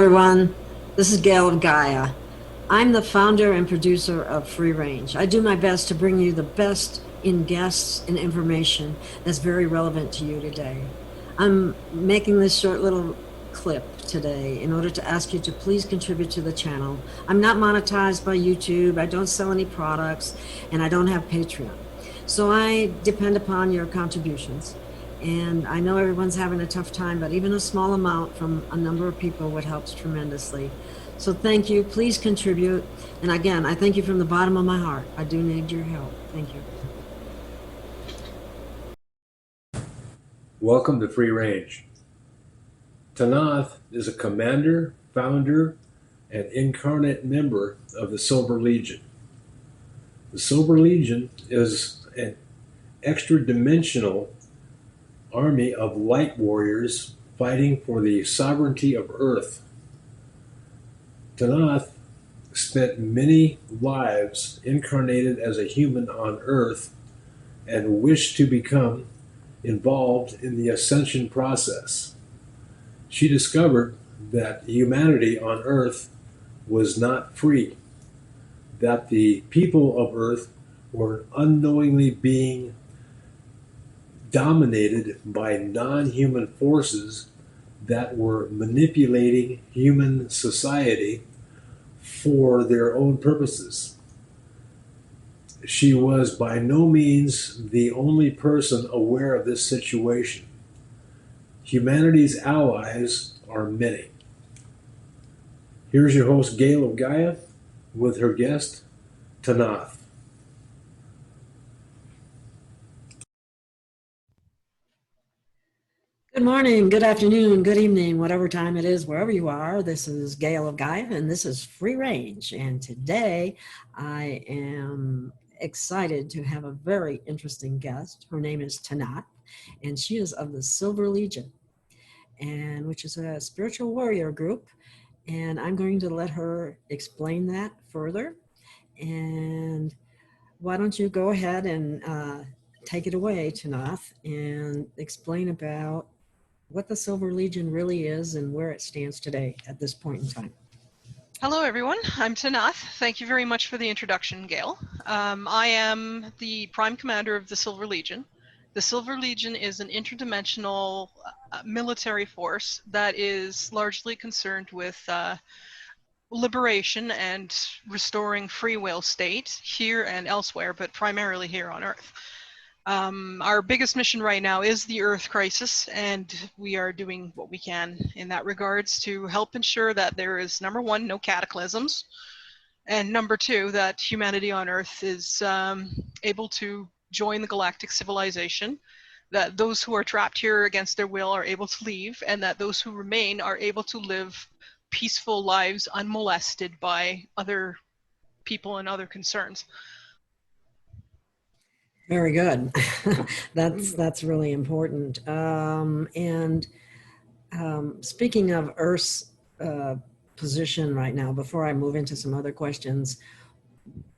everyone. This is Gail of Gaia. I'm the founder and producer of Free Range. I do my best to bring you the best in guests and information that's very relevant to you today. I'm making this short little clip today in order to ask you to please contribute to the channel. I'm not monetized by YouTube, I don't sell any products, and I don't have Patreon. So I depend upon your contributions. And I know everyone's having a tough time, but even a small amount from a number of people would help tremendously. So thank you, please contribute. And again, I thank you from the bottom of my heart. I do need your help. Thank you. Welcome to Free Range. Tanath is a commander, founder, and incarnate member of the Silver Legion. The Silver Legion is an extra-dimensional army of light warriors fighting for the sovereignty of Earth. Tanath spent many lives incarnated as a human on Earth and wished to become involved in the ascension process. She discovered that humanity on Earth was not free, that the people of Earth were unknowingly being dominated by non-human forces that were manipulating human society for their own purposes. She was by no means the only person aware of this situation. Humanity's allies are many. Here's your host, Gail of Gaia, with her guest, Tanath. Good morning, good afternoon, good evening, whatever time it is, wherever you are. This is Gail of Gaia, and this is Free Range. And today I am excited to have a very interesting guest. Her name is Tanath, and she is of the Silver Legion, and which is a spiritual warrior group. And I'm going to let her explain that further. And why don't you go ahead and take it away, Tanath, and explain about what the Silver Legion really is and where it stands today at this point in time. Hello, everyone. I'm Tanath. Thank you very much for the introduction, Gail. I am the Prime Commander of the Silver Legion. The Silver Legion is an interdimensional military force that is largely concerned with liberation and restoring free will state here and elsewhere, but primarily here on Earth. Our biggest mission right now is the Earth crisis, and we are doing what we can in that regards to help ensure that there is, number one, no cataclysms, and number two, that humanity on Earth is able to join the galactic civilization, that those who are trapped here against their will are able to leave, and that those who remain are able to live peaceful lives unmolested by other people and other concerns. Very good. That's really important. Speaking of Earth's position right now, before I move into some other questions,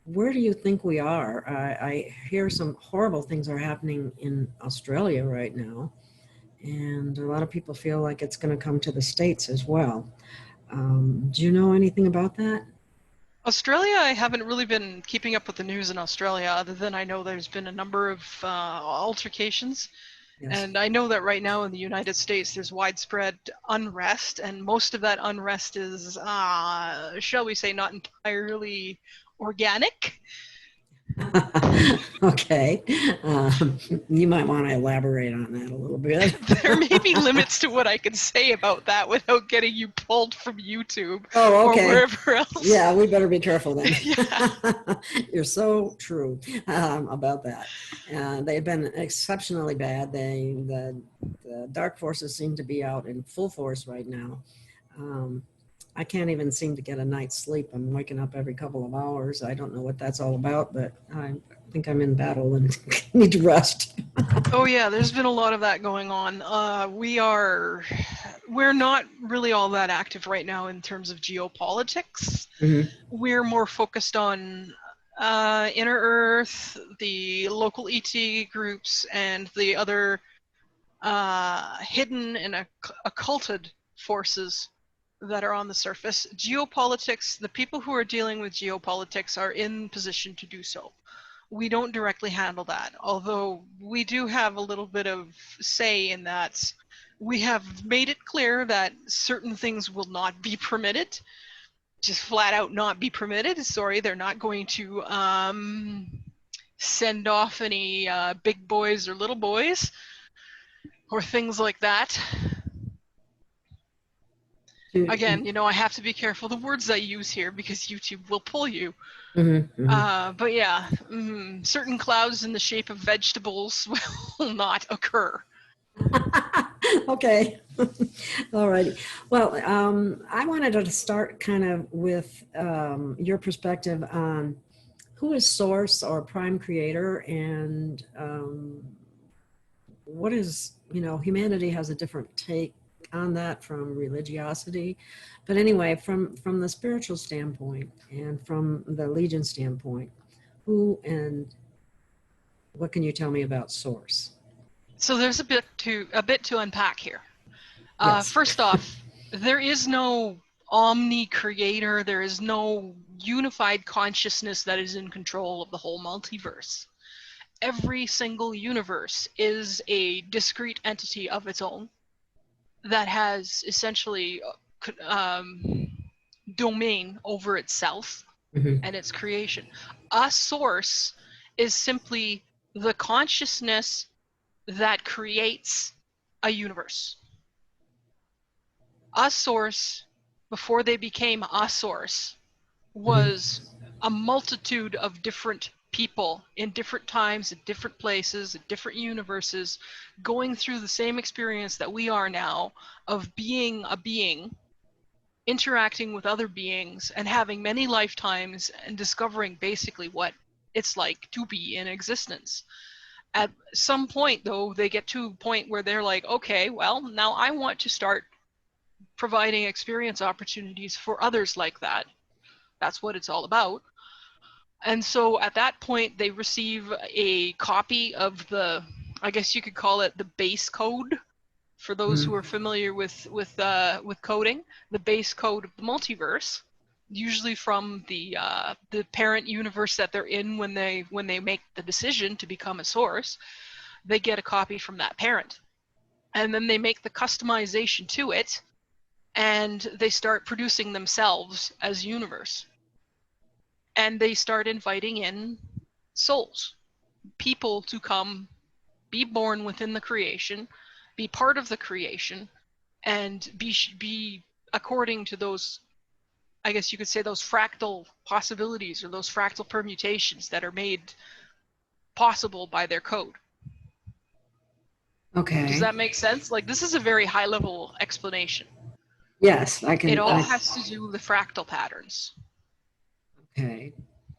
where do you think we are? I hear some horrible things are happening in Australia right now, and a lot of people feel like it's going to come to the States as well. Do you know anything about that? Australia, I haven't really been keeping up with the news in Australia, other than I know there's been a number of altercations. Yes. And I know that right now in the United States there's widespread unrest, and most of that unrest is, shall we say, not entirely organic. Okay. You might want to elaborate on that a little bit. There may be limits to what I can say about that without getting you pulled from YouTube or wherever else. Yeah, we better be careful then. Yeah. You're so true about that. They've been exceptionally bad. The dark forces seem to be out in full force right now. I can't even seem to get a night's sleep. I'm waking up every couple of hours. I don't know what that's all about, but I think I'm in battle and need to rest. Oh yeah, there's been a lot of that going on. We're not really all that active right now in terms of geopolitics. Mm-hmm. We're more focused on Inner Earth, the local ET groups, and the other hidden and occulted forces that are on the surface. Geopolitics, the people who are dealing with geopolitics are in position to do so. We don't directly handle that, although we do have a little bit of say in that. We have made it clear that certain things will not be permitted, just flat out not be permitted. Sorry, they're not going to send off any big boys or little boys or things like that. Again, you know, I have to be careful the words I use here because YouTube will pull you. But yeah, certain clouds in the shape of vegetables will not occur. Okay. All righty. Well, I wanted to start kind of with your perspective on who is source or prime creator, and what is, you know, humanity has a different take on that from religiosity. But anyway, from the spiritual standpoint and from the Legion standpoint, who and what can you tell me about source? So there's a bit to unpack here. Yes. First off, there is no omni-creator. There is no unified consciousness that is in control of the whole multiverse. Every single universe is a discrete entity of its own that has essentially domain over itself and its creation. A source is simply the consciousness that creates a universe. A source, before they became a source, was a multitude of different people in different times, at different places, at different universes, going through the same experience that we are now of being a being, interacting with other beings, and having many lifetimes and discovering basically what it's like to be in existence. At some point, though, they get to a point where they're like, okay, well, now I want to start providing experience opportunities for others like that. That's what it's all about. And so at that point, they receive a copy of the, I guess you could call it the base code. For those who are familiar with coding, the base code of the multiverse, usually from the parent universe that they're in when they make the decision to become a source, they get a copy from that parent, and then they make the customization to it, and they start producing themselves as universe, and they start inviting in souls, people to come, be born within the creation, be part of the creation, and be according to those, I guess you could say, those fractal possibilities or those fractal permutations that are made possible by their code. Okay. Does that make sense? Like, this is a very high level explanation. Yes, I can. It all has to do with the fractal patterns. Okay.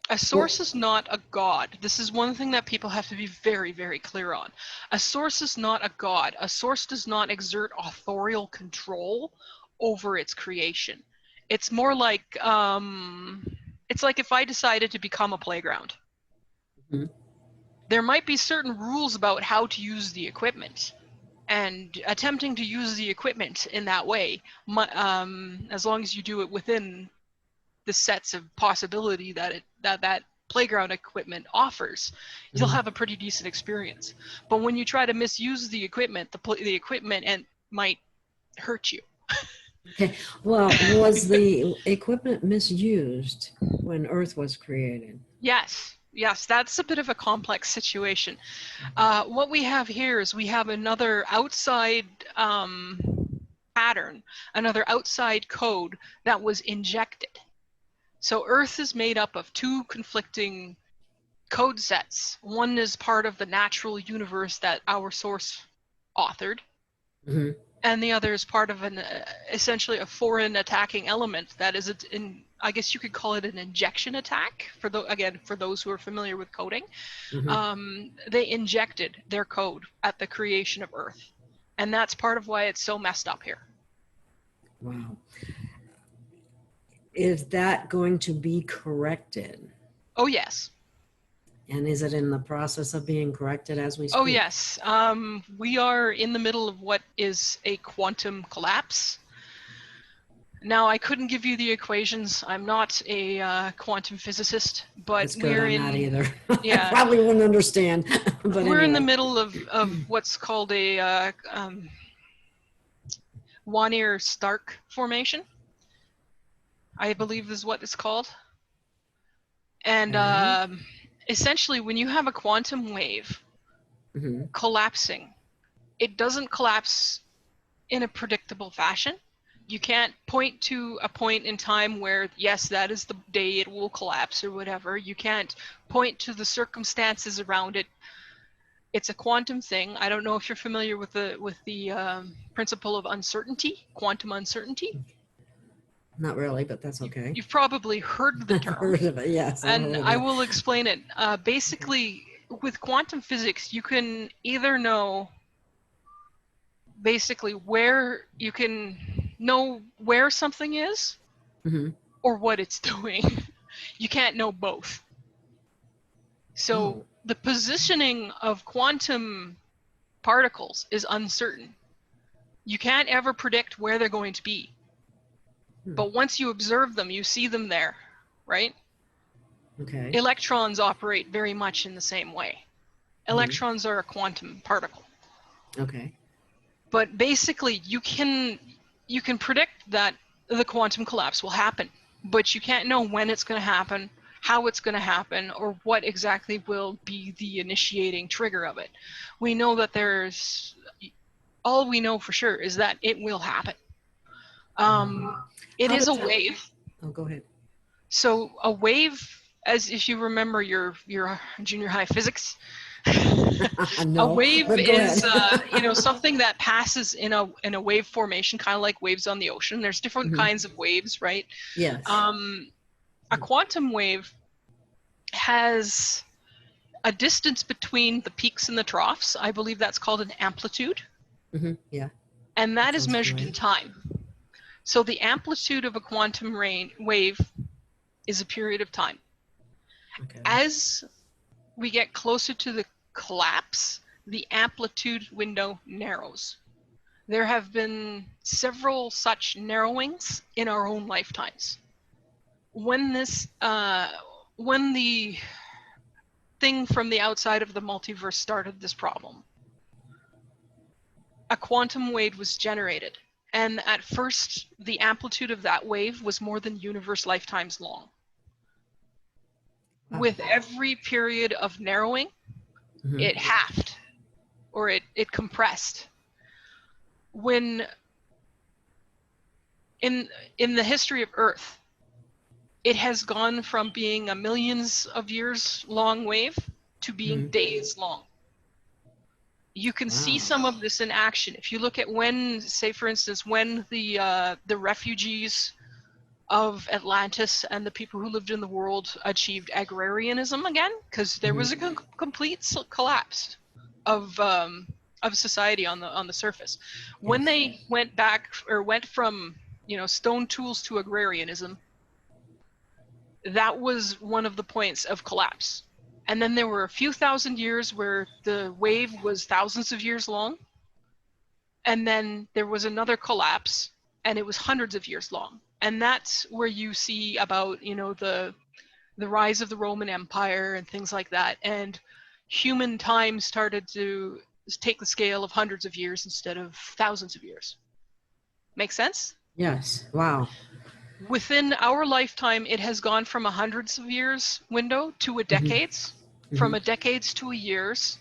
A source is not a god. This is one thing that people have to be very, very clear on. A source is not a god. A source does not exert authorial control over its creation. It's more like, it's like if I decided to become a playground. There might be certain rules about how to use the equipment, and attempting to use the equipment in that way, as long as you do it within the sets of possibility that playground equipment offers, you'll have a pretty decent experience. But when you try to misuse the equipment, the equipment might hurt you. Okay. Well, was the equipment misused when Earth was created? Yes, that's a bit of a complex situation. What we have here is we have another outside pattern, another outside code that was injected. So Earth is made up of two conflicting code sets. One is part of the natural universe that our source authored, and the other is part of essentially a foreign attacking element that is, I guess you could call it an injection attack. For those who are familiar with coding, they injected their code at the creation of Earth, and that's part of why it's so messed up here. Wow. Is that going to be corrected? Oh, yes. And is it in the process of being corrected as we speak? Oh, yes. We are in the middle of what is a quantum collapse. Now, I couldn't give you the equations. I'm not a quantum physicist, but That's good. I'm not either. Yeah. I probably wouldn't understand. But we're in the anyway. middle of what's called a Wannier-Stark formation, I believe is what it's called. And essentially, when you have a quantum wave collapsing, it doesn't collapse in a predictable fashion. You can't point to a point in time where, yes, that is the day it will collapse or whatever. You can't point to the circumstances around it. It's a quantum thing. I don't know if you're familiar with the principle of uncertainty, quantum uncertainty. Not really, but that's okay. You've probably heard the term. Heard of it, yes. And I will explain it. Basically, with quantum physics, you can either know basically where you can know where something is or what it's doing. You can't know both. So the positioning of quantum particles is uncertain. You can't ever predict where they're going to be. But once you observe them, you see them there, right? Okay. Electrons operate very much in the same way. Electrons are a quantum particle. Okay. But basically, you can predict that the quantum collapse will happen, but you can't know when it's going to happen, how it's going to happen, or what exactly will be the initiating trigger of it. We know that all we know for sure is that it will happen. It is a wave. Oh, go ahead. So a wave, as if you remember your junior high physics, No, a wave but go is ahead. something that passes in a wave formation, kind of like waves on the ocean. There's different kinds of waves, right? Yes. A quantum wave has a distance between the peaks and the troughs. I believe that's called an amplitude. Yeah. And that is measured in time. So the amplitude of a quantum wave is a period of time. Okay. As we get closer to the collapse, the amplitude window narrows. There have been several such narrowings in our own lifetimes. When the thing from the outside of the multiverse started this problem, a quantum wave was generated. And at first, the amplitude of that wave was more than universe lifetimes long. With every period of narrowing, it halved, or it compressed. When in the history of Earth, it has gone from being a millions of years long wave to being days long. You can see some of this in action. If you look at when, say for instance, when the refugees of Atlantis and the people who lived in the world achieved agrarianism again, because there was a complete collapse of society on the surface. When they went back, or went from stone tools to agrarianism, that was one of the points of collapse. And then there were a few thousand years where the wave was thousands of years long. And then there was another collapse, and it was hundreds of years long. And that's where you see about, the rise of the Roman Empire and things like that. And human time started to take the scale of hundreds of years instead of thousands of years. Make sense? Yes. Wow. Within our lifetime, it has gone from a hundreds of years window to a decades, from a decades to a years,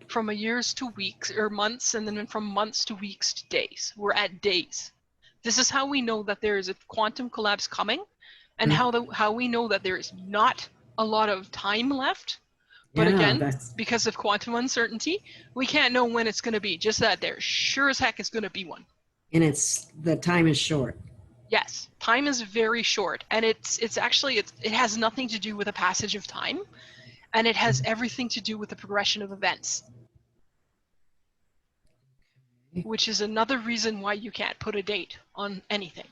from a years to weeks or months, and then from months to weeks to days. We're at days. This is how we know that there is a quantum collapse coming, and how we know that there is not a lot of time left. But again, because of quantum uncertainty, we can't know when it's going to be. Just that there sure as heck is going to be one. And the time is short. Yes, time is very short, and it has nothing to do with the passage of time, and it has everything to do with the progression of events, which is another reason why you can't put a date on anything.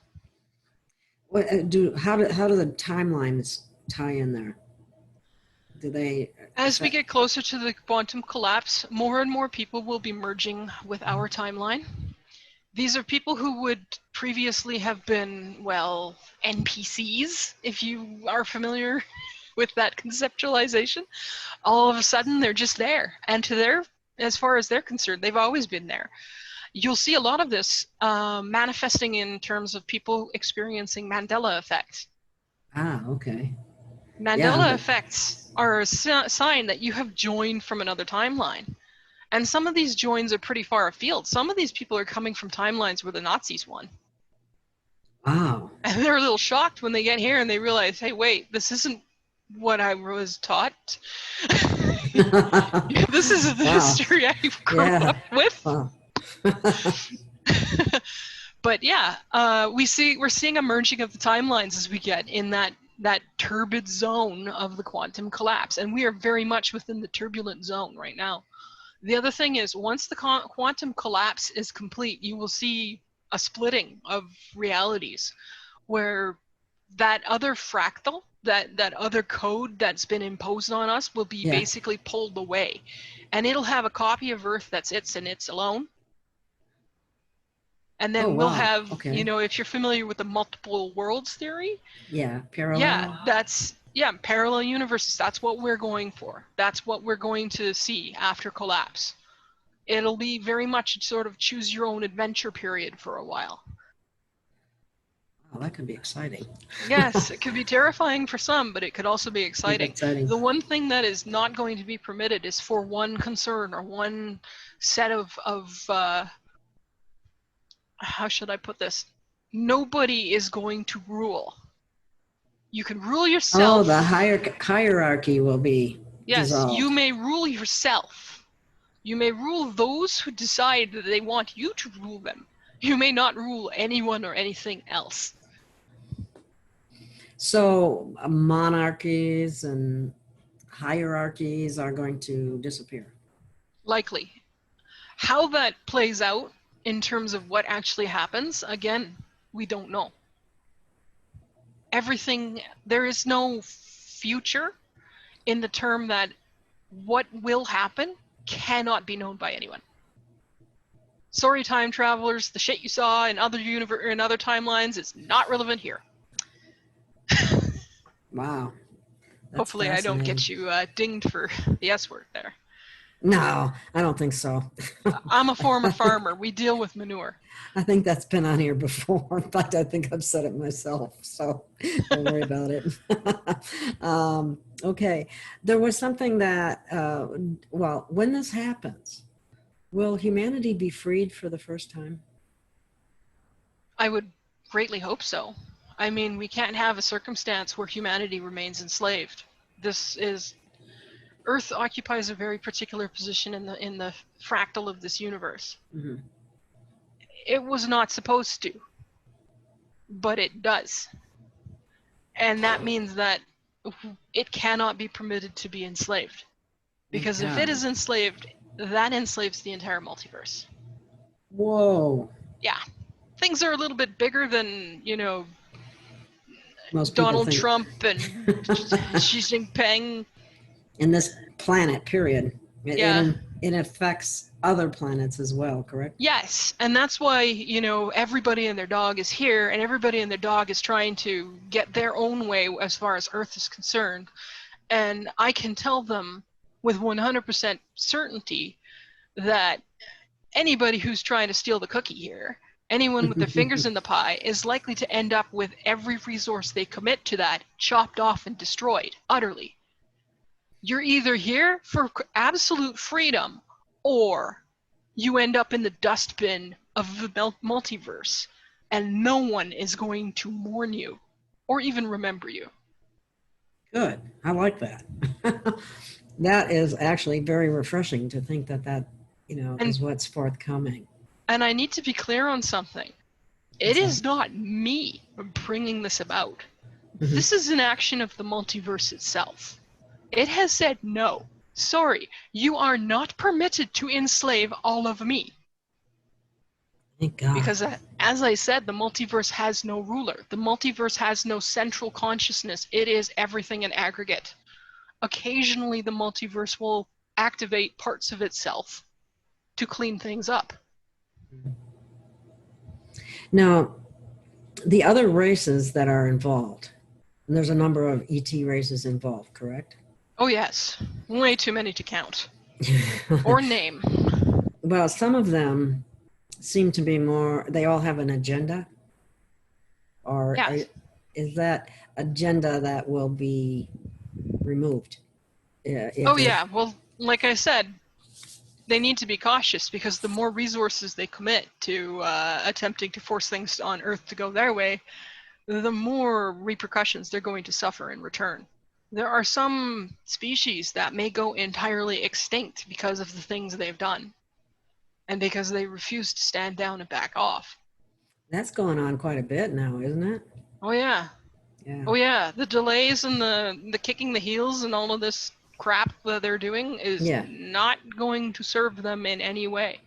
How do the timelines tie in there? Do they? As we get closer to the quantum collapse, more and more people will be merging with our timeline. These are people who would previously have been, well, NPCs, if you are familiar with that conceptualization. All of a sudden, they're just there. And as far as they're concerned, they've always been there. You'll see a lot of this manifesting in terms of people experiencing Mandela effect. Ah, okay. Mandela effects are a sign that you have joined from another timeline. And some of these joins are pretty far afield. Some of these people are coming from timelines where the Nazis won. Wow. And they're a little shocked when they get here and they realize, hey, wait, this isn't what I was taught. This is the history I grew up with. Wow. But yeah, we're seeing a merging of the timelines as we get in that turbid zone of the quantum collapse. And we are very much within the turbulent zone right now. The other thing is, once the quantum collapse is complete, you will see a splitting of realities where that other fractal, that other code that's been imposed on us will be basically pulled away. And it'll have a copy of Earth that's its and it's alone. And then we'll have, you know, if you're familiar with the multiple worlds theory. Yeah, parallel. Yeah, that's, parallel universes. That's what we're going for. That's what we're going to see after collapse. It'll be very much sort of choose your own adventure period for a while. Oh, that could be exciting. Yes, it could be terrifying for some, but it could also be exciting. The one thing that is not going to be permitted is for one concern or one set of how should I put this? Nobody is going to rule. You can rule yourself. Oh, the hierarchy will be dissolved. You may rule yourself. You may rule those who decide that they want you to rule them. You may not rule anyone or anything else. So monarchies and hierarchies are going to disappear. Likely. How that plays out in terms of what actually happens, again, we don't know. There is no future in the term that what will happen cannot be known by anyone. Sorry, time travelers, the shit you saw in other timelines is not relevant here. Wow. Hopefully I don't get you dinged for the S word there. No, I don't think so. I'm a former farmer. We deal with manure. I think that's been on here before. In fact, I think I've said it myself, so don't worry about it. Okay, there was something that, well, when this happens, will humanity be freed for the first time? I would greatly hope so. I mean, we can't have a circumstance where humanity remains enslaved. Earth occupies a very particular position in the fractal of this universe. Mm-hmm. It was not supposed to, but it does. And that means that it cannot be permitted to be enslaved. Because if it is enslaved, that enslaves the entire multiverse. Whoa. Yeah. Things are a little bit bigger than, you know, most Donald Trump and Xi Jinping. In this planet, period. Yeah. It affects other planets as well, correct? Yes, and that's why, you know, everybody and their dog is here, and everybody and their dog is trying to get their own way as far as Earth is concerned. And I can tell them with 100% certainty that anybody who's trying to steal the cookie here, anyone with their fingers in the pie, is likely to end up with every resource they commit to that chopped off and destroyed, utterly. You're either here for absolute freedom, or you end up in the dustbin of the multiverse, and no one is going to mourn you or even remember you. Good. I like that. That is actually very refreshing to think that is what's forthcoming. And I need to be clear on something. It is not me bringing this about. Mm-hmm. This is an action of the multiverse itself. It has said, no, sorry, you are not permitted to enslave all of me. Thank God. Because as I said, the multiverse has no ruler. The multiverse has no central consciousness. It is everything in aggregate. Occasionally, the multiverse will activate parts of itself to clean things up. Now, the other races that are involved, and there's a number of ET races involved, correct? Oh yes, way too many to count or name. Well, some of them seem to be more, they all have an agenda, or Yes. is that agenda that will be removed? Oh yeah, well, like I said, they need to be cautious because the more resources they commit to attempting to force things on Earth to go their way, the more repercussions they're going to suffer in return. There are some species that may go entirely extinct because of the things they've done, and because they refuse to stand down and back off. That's going on quite a bit now, isn't it? Oh yeah. Yeah. Oh yeah, the delays and the kicking the heels and all of this crap that they're doing is not going to serve them in any way.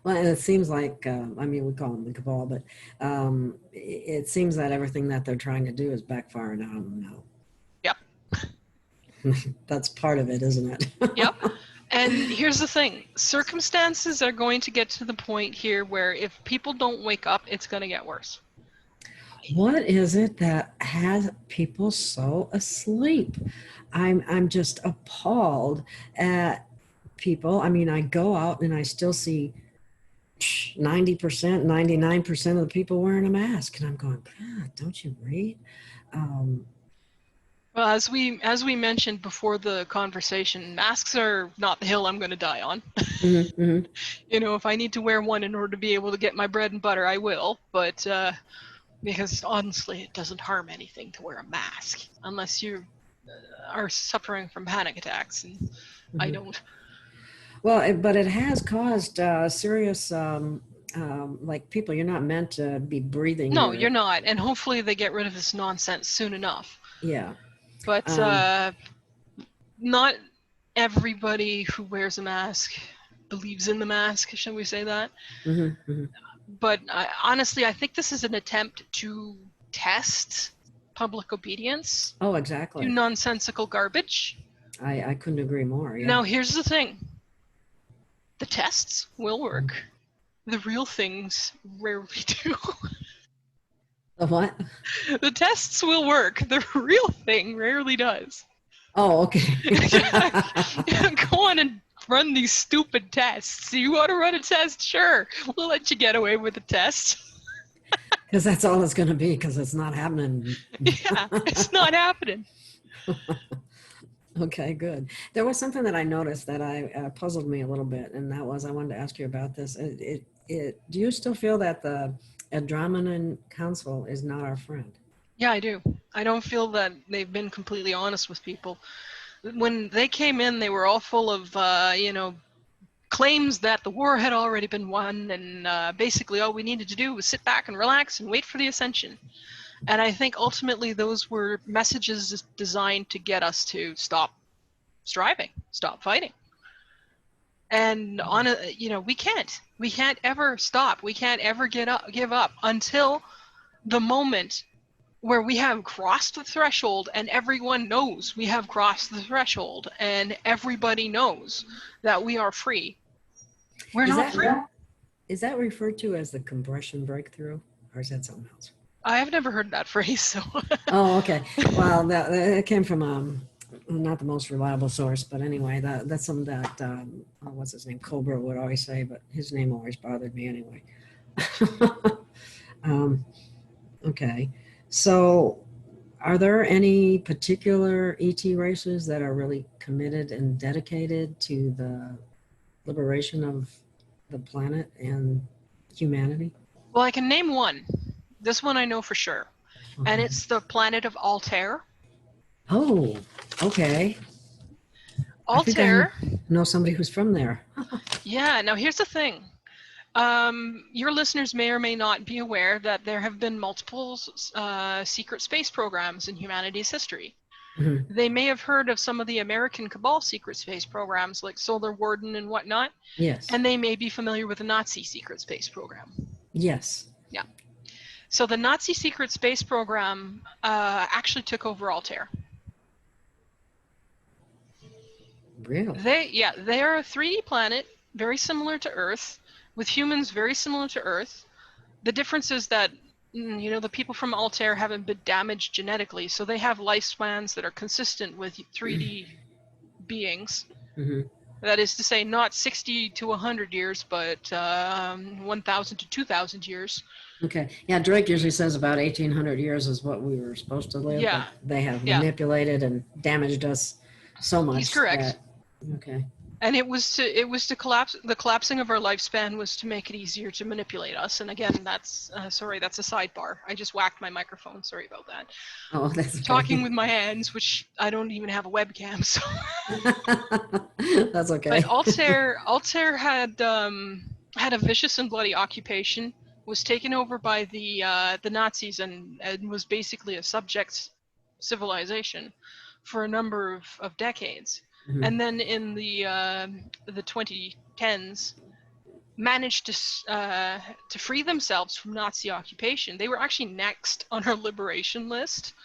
Well, and it seems like, I mean, we call them the Cabal, but it seems that everything that they're trying to do is backfiring on them now. Yep. That's part of it, isn't it? Yep. And here's the thing. Circumstances are going to get to the point here where if people don't wake up, it's going to get worse. What is it that has people so asleep? I'm just appalled at people. I mean, I go out and I still see 90%, 99% of the people wearing a mask, and I'm going, God, don't you read? Well, as we mentioned before the conversation, masks are not the hill I'm going to die on. Mm-hmm. You know, if I need to wear one in order to be able to get my bread and butter, I will. But because honestly, it doesn't harm anything to wear a mask unless you are suffering from panic attacks, and I don't. Well, but it has caused serious, like people, you're not meant to be breathing. No, you're not. And hopefully they get rid of this nonsense soon enough. Yeah. But not everybody who wears a mask believes in the mask, shall we say that? Mm-hmm, mm-hmm. But honestly, I think this is an attempt to test public obedience. Oh, exactly. To nonsensical garbage. I couldn't agree more. Yeah. Now, here's the thing. The tests will work. The real things rarely do. The what? The tests will work. The real thing rarely does. Oh, okay. Go on and run these stupid tests. You want to run a test? Sure. We'll let you get away with a test. Because that's all it's going to be, because it's not happening. Yeah, it's not happening. Okay, good. There was something that I noticed that I puzzled me a little bit, and that was, I wanted to ask you about this. Do you still feel that the Andromedan Council is not our friend? Yeah, I do. I don't feel that they've been completely honest with people. When they came in, they were all full of, claims that the war had already been won, and basically all we needed to do was sit back and relax and wait for the ascension. And I think ultimately those were messages designed to get us to stop striving, stop fighting. And we can't ever stop. We can't ever give up until the moment where we have crossed the threshold and everyone knows we have crossed the threshold and everybody knows that we are free. We're not free. Is that referred to as the compression breakthrough, or is that something else? I have never heard that phrase, so. Oh, okay. Well, it came from not the most reliable source, but anyway, that's something that what's his name, Cobra would always say, but his name always bothered me anyway. Okay, so are there any particular ET races that are really committed and dedicated to the liberation of the planet and humanity? Well, I can name one. This one I know for sure. Okay. And it's the planet of Altair. Oh, okay. Altair. I know somebody who's from there. Yeah, now here's the thing. Your listeners may or may not be aware that there have been multiple secret space programs in humanity's history. Mm-hmm. They may have heard of some of the American Cabal secret space programs like Solar Warden and whatnot. Yes. And they may be familiar with the Nazi secret space program. Yes. Yeah. So the Nazi secret space program actually took over Altair. Really? They are a 3D planet, very similar to Earth, with humans very similar to Earth. The difference is that, you know, the people from Altair haven't been damaged genetically, so they have lifespans that are consistent with 3D beings. Hmm. That is to say, not 60 to 100 years, but 1,000 to 2,000 years. Okay. Yeah, Drake usually says about 1,800 years is what we were supposed to live, Yeah. but they have Yeah. manipulated and damaged us so much. He's correct. That, okay. And it was to collapse. The collapsing of our lifespan was to make it easier to manipulate us. And again, that's sorry, that's a sidebar. I just whacked my microphone. Sorry about that. Oh, that's okay. Talking with my hands, which I don't even have a webcam, so. That's okay. But Altair had a vicious and bloody occupation. Was taken over by the Nazis and was basically a subject civilization for a number of decades. Mhm. And then in the 2010s, managed to free themselves from Nazi occupation. They were actually next on our liberation list,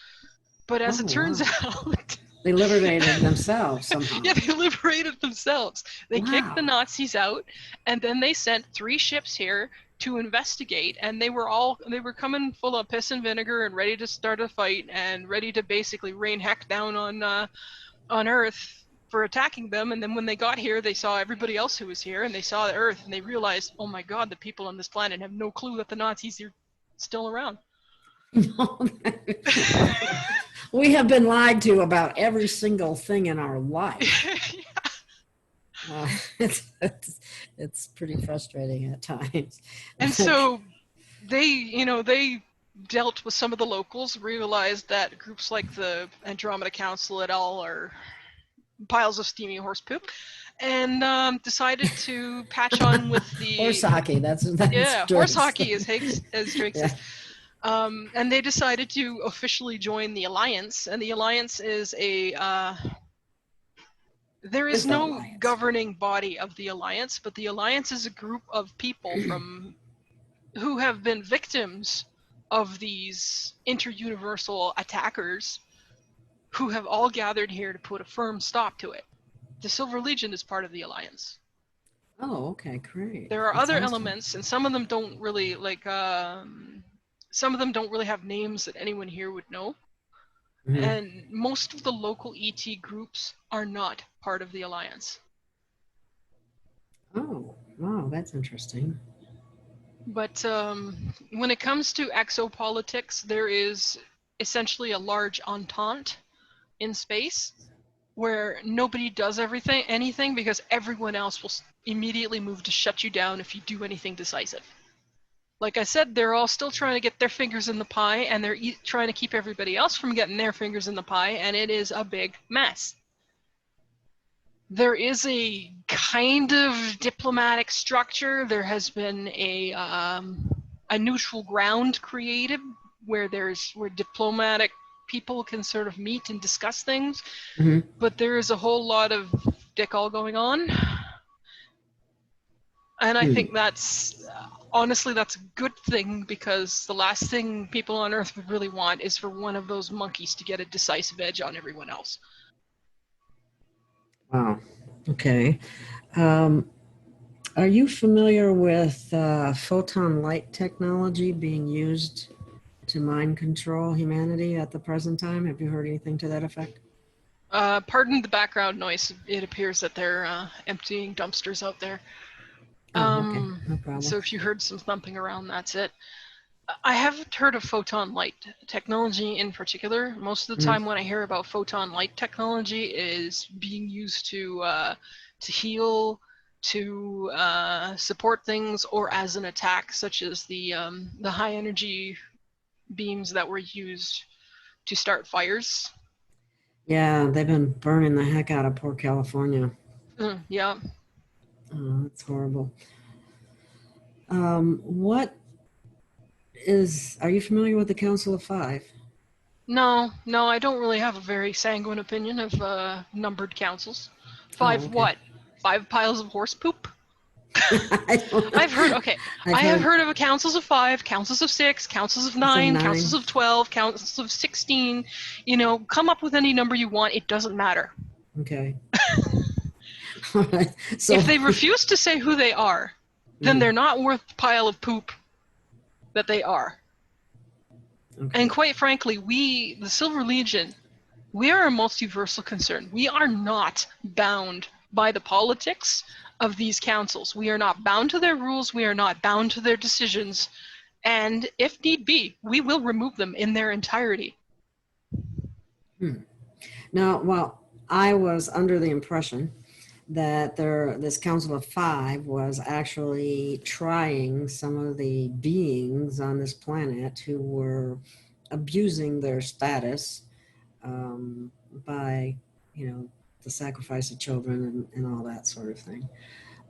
but as it turns out, they liberated themselves somehow. Yeah, they liberated themselves. They kicked the Wow. Nazis out, and then they sent 3 ships here to investigate, and they were coming full of piss and vinegar and ready to start a fight and ready to basically rain heck down on Earth for attacking them. And then when they got here, they saw everybody else who was here, and they saw the Earth, and they realized, oh my God, the people on this planet have no clue that the Nazis are still around. We have been lied to about every single thing in our life. It's pretty frustrating at times. And so they dealt with some of the locals, realized that groups like the Andromeda Council et al. Are piles of steamy horse poop, and decided to patch on with the horse hockey. That's yeah, horse hockey, as Drake says. And they decided to officially join the Alliance, and the Alliance is there is no governing body of the Alliance, but the Alliance is a group of people who have been victims of these interuniversal attackers who have all gathered here to put a firm stop to it. The Silver Legion is part of the Alliance. Oh, okay, great. There are That's other awesome. elements, and some of them don't really some of them don't really have names that anyone here would know. Mhm. And most of the local ET groups are not part of the Alliance. Oh, wow, that's interesting. But when it comes to exopolitics, there is essentially a large entente in space where nobody does anything because everyone else will immediately move to shut you down if you do anything decisive. Like I said, they're all still trying to get their fingers in the pie, and they're trying to keep everybody else from getting their fingers in the pie, and it is a big mess. There is a kind of diplomatic structure. There has been a neutral ground created where diplomatic people can sort of meet and discuss things, Mhm. but there is a whole lot of dick all going on. And I think honestly, that's a good thing, because the last thing people on Earth would really want is for one of those monkeys to get a decisive edge on everyone else. Wow. Okay. Are you familiar with photon light technology being used to mind control humanity at the present time? Have you heard anything to that effect? Pardon the background noise. It appears that they're emptying dumpsters out there. Okay, no problem. So if you heard some thumping around, that's it. I haven't heard of photon light technology in particular. Most of the time when I hear about photon light technology is being used to heal, to support things, or as an attack, such as the high energy beams that were used to start fires. Yeah, they've been burning the heck out of poor California. Yeah. Oh, that's horrible. Are you familiar with the Council of Five? No, I don't really have a very sanguine opinion of numbered councils. Five okay. what? 5 piles of horse poop? I've heard of councils of 5, councils of 6, councils of 9, councils of 12, councils of 16. Come up with any number you want. It doesn't matter. Okay. All right. So if they refuse to say who they are, then they're not worth a pile of poop. that they are. Okay. And quite frankly, we, the Silver Legion, we are a multiversal concern. We are not bound by the politics of these councils. We are not bound to their rules. We are not bound to their decisions. And if need be, we will remove them in their entirety. Now, well, I was under the impression that this Council of Five was actually trying some of the beings on this planet who were abusing their status by, the sacrifice of children and all that sort of thing.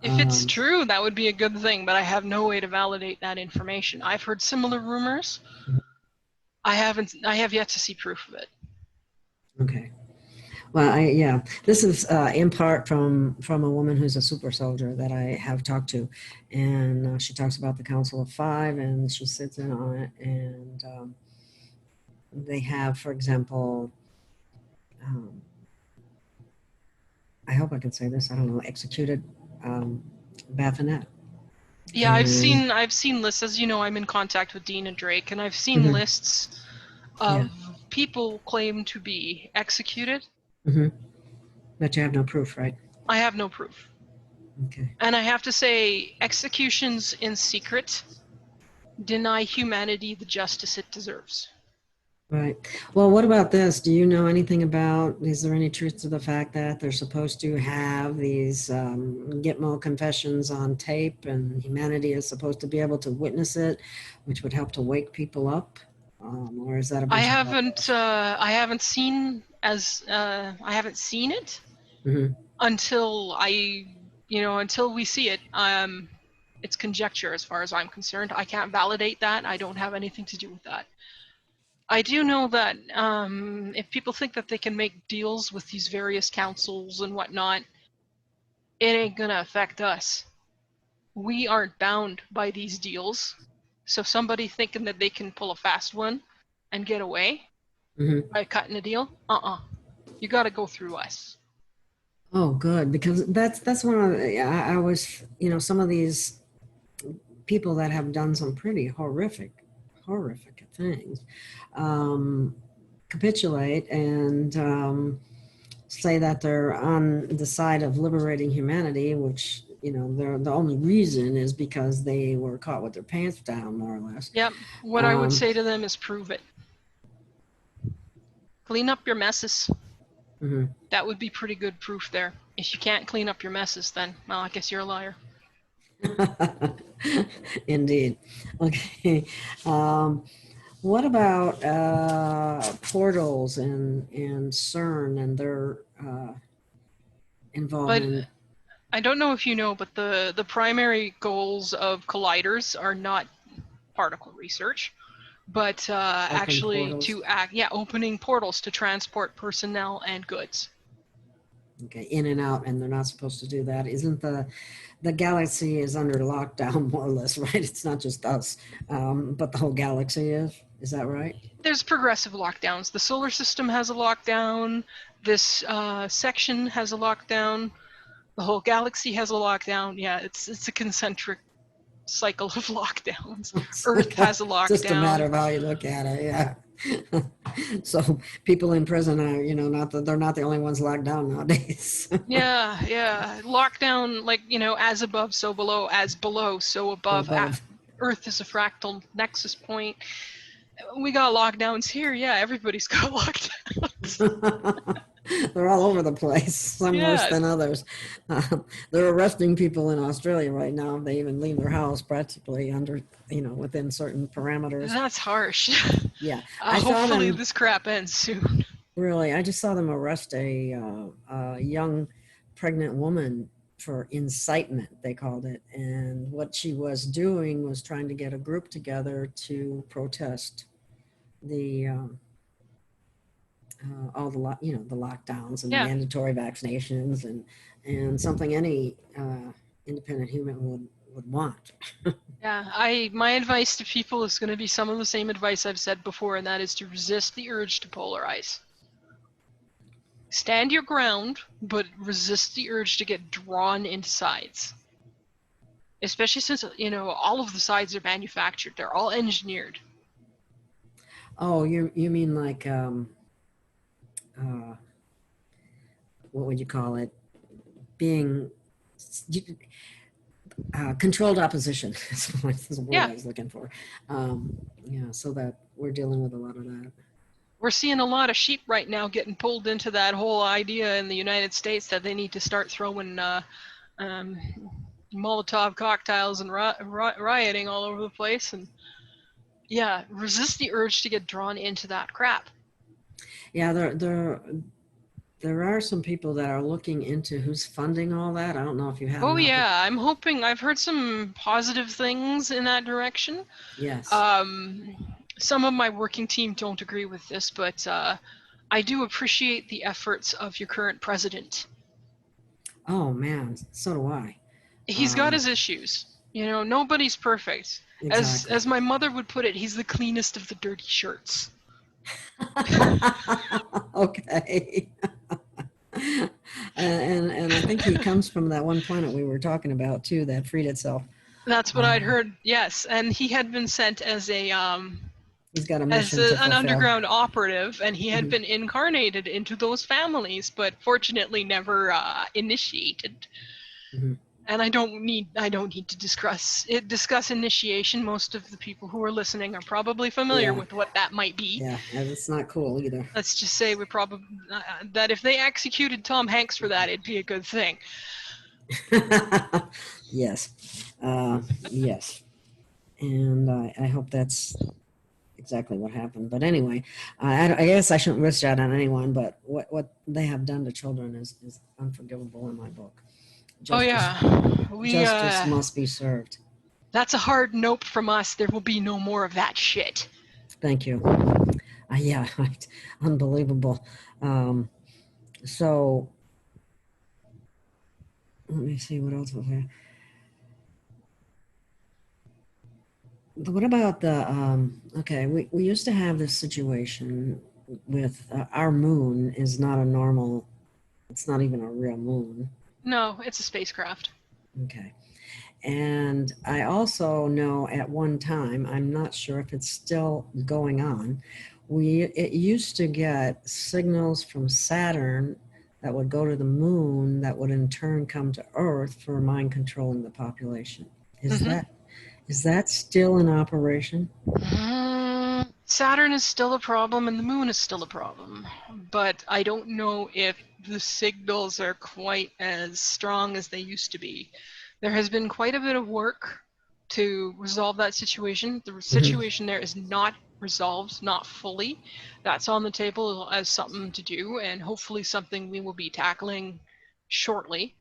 If it's true, that would be a good thing, but I have no way to validate that information. I've heard similar rumors. I have yet to see proof of it. Okay. Well, this is in part from a woman who's a super soldier that I have talked to, and she talks about the Council of Five, and she sits in on it, and they have, for example, I hope I can say this. I don't know, executed Baphomet. Yeah, I've seen lists. As you know, I'm in contact with Dean and Drake, and I've seen lists of people claimed to be executed. But you have no proof, right? I have no proof. Okay. And I have to say, executions in secret deny humanity the justice it deserves. Right. Well, what about this? Do you know anything about, is there any truth to the fact that they're supposed to have these Gitmo confessions on tape, and humanity is supposed to be able to witness it, which would help to wake people up? Or is that a bunch I haven't seen it until until we see it. It's conjecture as far as I'm concerned. I can't validate that. I don't have anything to do with that. I do know that if people think that they can make deals with these various councils and whatnot, it ain't gonna affect us. We aren't bound by these deals. So somebody thinking that they can pull a fast one and get away by cutting a deal, you gotta go through us. Oh, good, because that's one of the, I was, some of these people that have done some pretty horrific things capitulate and say that they're on the side of liberating humanity, which the only reason is because they were caught with their pants down, more or less. Yep. What I would say to them is prove it. Clean up your messes. That would be pretty good proof there. If you can't clean up your messes, then, well, I guess you're a liar. Indeed. Okay. What about portals and CERN and their involvement? But I don't know if you know, but the primary goals of colliders are not particle research, but actually portals. Opening portals to transport personnel and goods. Okay, in and out, and they're not supposed to do that. Isn't the galaxy is under lockdown, more or less, right? It's not just us, but the whole galaxy is. Is that right? There's progressive lockdowns. The solar system has a lockdown. This section has a lockdown. The whole galaxy has a lockdown. Yeah, it's a concentric cycle of lockdowns. Earth has a lockdown. Just a matter of how you look at it, yeah. So people in prison are, they're not the only ones locked down nowadays. Yeah. Lockdown, as above, so below, as below, so above. Earth is a fractal nexus point. We got lockdowns here. Yeah, everybody's got lockdowns. They're all over the place, some worse than others. They're arresting people in Australia right now. They even leave their house practically under, within certain parameters. That's harsh. Yeah. Hopefully this crap ends soon. Really, I just saw them arrest a young pregnant woman for incitement, they called it. And what she was doing was trying to get a group together to protest the all the the lockdowns and the mandatory vaccinations and something any independent human would want. Yeah, my advice to people is going to be some of the same advice I've said before, and that is to resist the urge to polarize. Stand your ground, but resist the urge to get drawn into sides. especially since, you know, all of the sides are manufactured. They're all engineered. Oh, you mean like what would you call it? Being controlled opposition is the word Yeah. I was looking for. Yeah, so that we're dealing with a lot of that. We're seeing a lot of sheep right now getting pulled into that whole idea in the United States that they need to start throwing Molotov cocktails and rioting all over the place, and yeah, resist the urge to get drawn into that crap. Yeah, there are some people that are looking into who's funding all that. I don't know if you have. Oh yeah, I'm hoping. I've heard some positive things in that direction. Yes. Some of my working team don't agree with this, but I do appreciate the efforts of your current president. Oh man, so do I. He's got his issues. You know, nobody's perfect. Exactly. As my mother would put it, he's the cleanest of the dirty shirts. Okay. and I think he comes from that one planet we were talking about too, that freed itself. That's what I'd heard. Yes, and he had been sent as a he's got a mission to fulfill. An underground operative, and he had been incarnated into those families, but fortunately never initiated. And I don't need to discuss initiation. Most of the people who are listening are probably familiar with what that might be. Yeah, it's not cool either. Let's just say we probably that if they executed Tom Hanks for that, it'd be a good thing. Yes, yes, and I hope that's exactly what happened. But anyway, I guess I shouldn't wish that on anyone. But what they have done to children is unforgivable in my book. Justice must be served. That's a hard nope from us. There will be no more of that shit. Thank you. Yeah, unbelievable. So let me see what else was there. What about the okay, we used to have this situation with our moon is not a normal, it's not even a real moon. No, it's a spacecraft. Okay. And I also know at one time, I'm not sure if it's still going on, it used to get signals from Saturn that would go to the moon that would in turn come to Earth for mind controlling the population. Is that still in operation? Saturn is still a problem and the moon is still a problem, but I don't know if the signals are quite as strong as they used to be. There has been quite a bit of work to resolve that situation. The situation there is not resolved, not fully. That's on the table as something to do, and hopefully something we will be tackling shortly.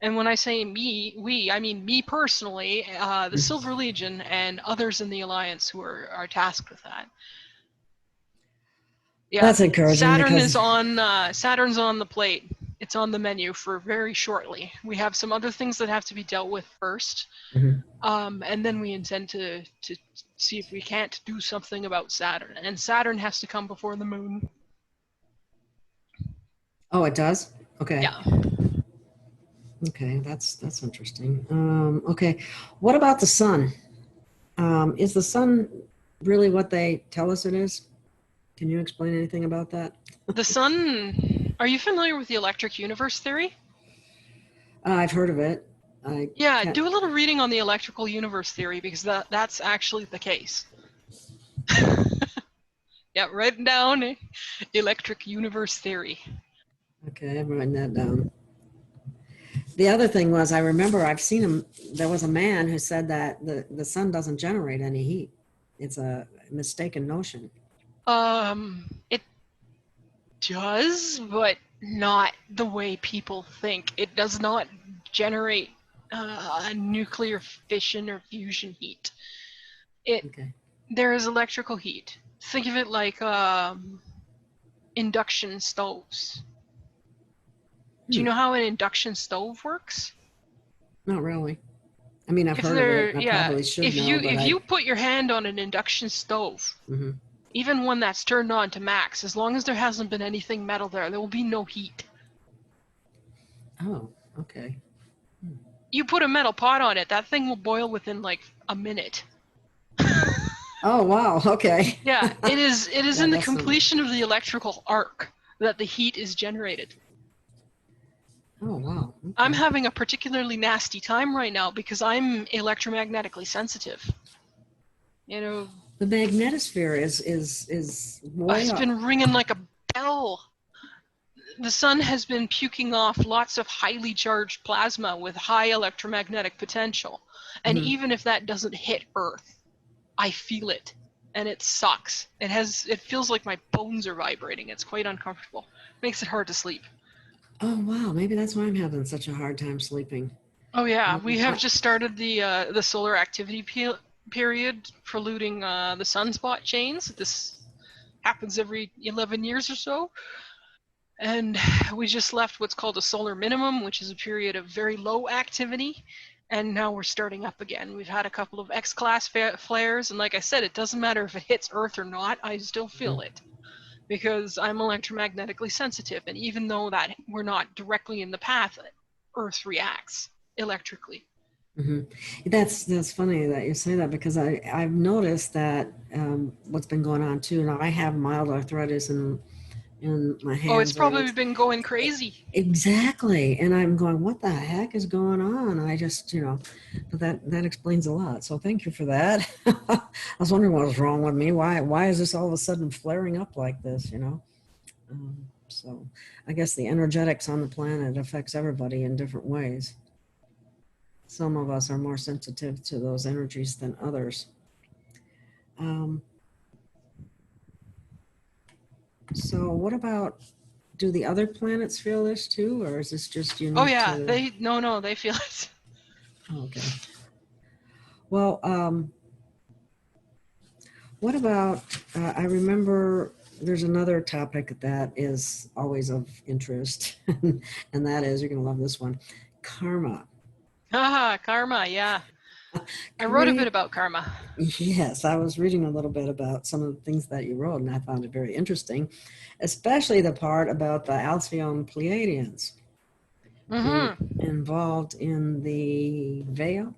And when I say we, I mean me personally, the Silver Legion, and others in the Alliance who are tasked with that. Yeah, that's encouraging. Saturn's on the plate. It's on the menu for very shortly. We have some other things that have to be dealt with first, and then we intend to see if we can't do something about Saturn. And Saturn has to come before the moon. Oh, it does? Okay. Yeah. Okay, that's interesting. Okay, what about the sun? Is the sun really what they tell us it is? Can you explain anything about that? The sun, are you familiar with the electric universe theory? I've heard of it. Do a little reading on the electrical universe theory, because that's actually the case. Yeah, write down electric universe theory. Okay, I'm writing that down. The other thing was, I remember I've seen him, there was a man who said that the sun doesn't generate any heat. It's a mistaken notion. It does, but not the way people think. It does not generate nuclear fission or fusion heat. There is electrical heat. Think of it like induction stoves. Do you know how an induction stove works? Not really. I mean, I've heard of it. I probably should know. If you put your hand on an induction stove, even one that's turned on to max, as long as there hasn't been anything metal there will be no heat. Oh, okay. You put a metal pot on it, that thing will boil within like a minute. Oh, wow. Okay. Yeah, it is Yeah, in the that's completion of the electrical arc that the heat is generated. Oh, wow. I'm Okay. having a particularly nasty time right now because I'm electromagnetically sensitive. You know, The magnetosphere is way it's up. been ringing like a bell. The sun has been puking off lots of highly charged plasma with high electromagnetic potential. And Mhm. even if that doesn't hit Earth, I feel it. And it sucks. It feels like my bones are vibrating. It's quite uncomfortable. Makes it hard to sleep. Oh, wow. Maybe that's why I'm having such a hard time sleeping. Oh yeah, we have I, just started the solar activity period for looting the sunspot chains. This happens every 11 years or so. And we just left what's called a solar minimum, which is a period of very low activity. And now we're starting up again. We've had a couple of X-class flares, and like I said, it doesn't matter if it hits Earth or not, I still feel it. Because I'm electromagnetically sensitive, and even though that we're not directly in the path, Earth reacts electrically. mhm. That's funny that you say that, because I've noticed that what's been going on too. Now I have mild arthritis in my Oh, it's hands, probably and been going crazy. exactly. And I'm going, what the heck is going on? I just, but that explains a lot. So thank you for that. I was wondering what was wrong with me. Why is this all of a sudden flaring up like this? So I guess the energetics on the planet affects everybody in different ways. Some of us are more sensitive to those energies than others. Um, so what about, do the other planets feel this too, or is this just Oh unique yeah, to? they feel it. Oh, okay. Well, what about, I remember there's another topic that is always of interest, and that is, you're going to love this one, karma. Haha, karma, yeah. I wrote a bit Great. about karma. Yes, I was reading a little bit about some of the things that you wrote, and I found it very interesting, especially the part about the Alcyon Pleiadians Mm-hmm. involved in the veil.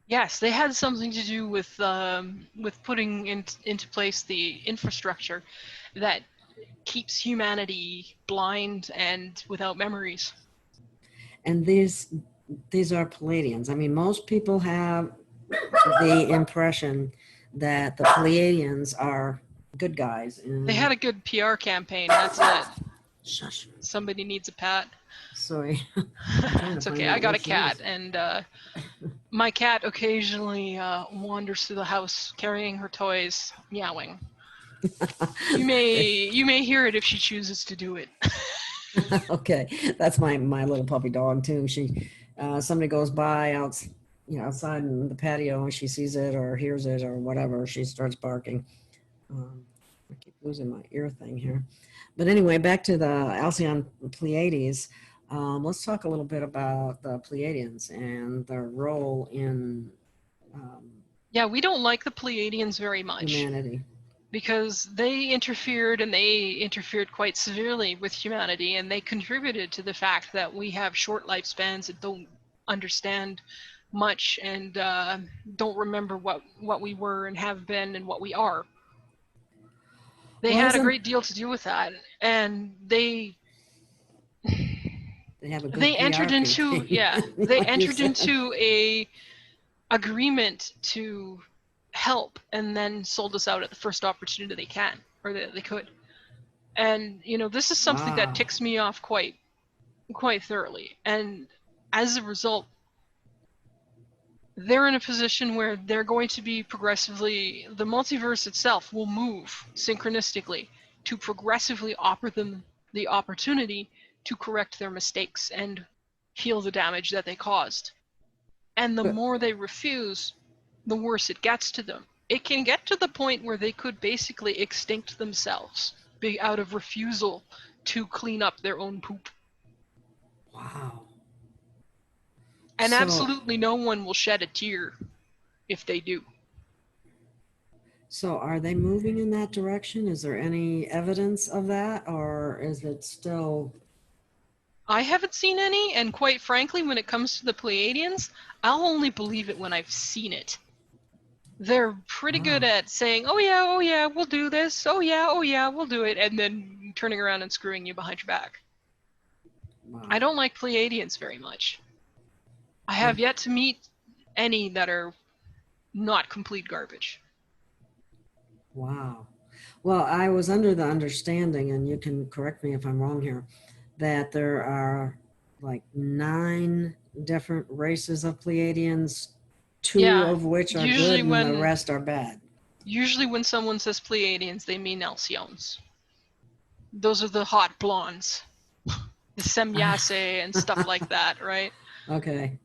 Yes, they had something to do with putting into place the infrastructure that keeps humanity blind and without memories. And these are Pleiadians. I mean, most people have the impression that the Pleiadians are good guys. They And had a good PR campaign. That's it. shush, Somebody needs a pat. sorry, I'm trying to It's find okay. I out got where a she cat, is. and my cat occasionally wanders through the house carrying her toys, meowing. You may hear it if she chooses to do it. Okay, that's my little puppy dog too. She, somebody goes by outside in the patio, and she sees it or hears it or whatever, she starts barking. I keep losing my ear thing here. But anyway, back to the Alcyon Pleiades. Let's talk a little bit about the Pleiadians and their role in um, Yeah, we don't like the Pleiadians very much humanity. because they interfered quite severely with humanity, and they contributed to the fact that we have short lifespans and don't understand much, and don't remember what we were and have been and what we are. They Well, had a isn't great deal to do with that, and they they have a good they PR entered into campaign, they like you entered said? into a agreement to help, and then sold us out at the first opportunity they can, or that they could. And this is something that Wow. ticks me off quite thoroughly. And as a result, they're in a position where they're going to be progressively, the multiverse itself will move synchronistically to progressively offer them the opportunity to correct their mistakes and heal the damage that they caused. And the But more they refuse, the worse it gets to them. It can get to the point where they could basically extinct themselves out of refusal to clean up their own poop. wow. And So absolutely no one will shed a tear if they do. so are they moving in that direction? Is there any evidence of that, or is it still I haven't seen any, and quite frankly, when it comes to the Pleiadians, I'll only believe it when I've seen it. They're pretty good Wow. at saying, oh yeah, we'll do this, oh yeah, we'll do it, and then turning around and screwing you behind your back. Wow. I don't like Pleiadians very much. I What? have yet to meet any that are not complete garbage. Wow. Well, I was under the understanding, and you can correct me if I'm wrong here, that there are like 9 different races of Pleiadians, 2 Yeah, of which are good usually and the when rest are bad. someone says Pleiadians, they mean Alcyons. Those are the hot blondes, the Ah, Semyase and stuff like that, right? okay.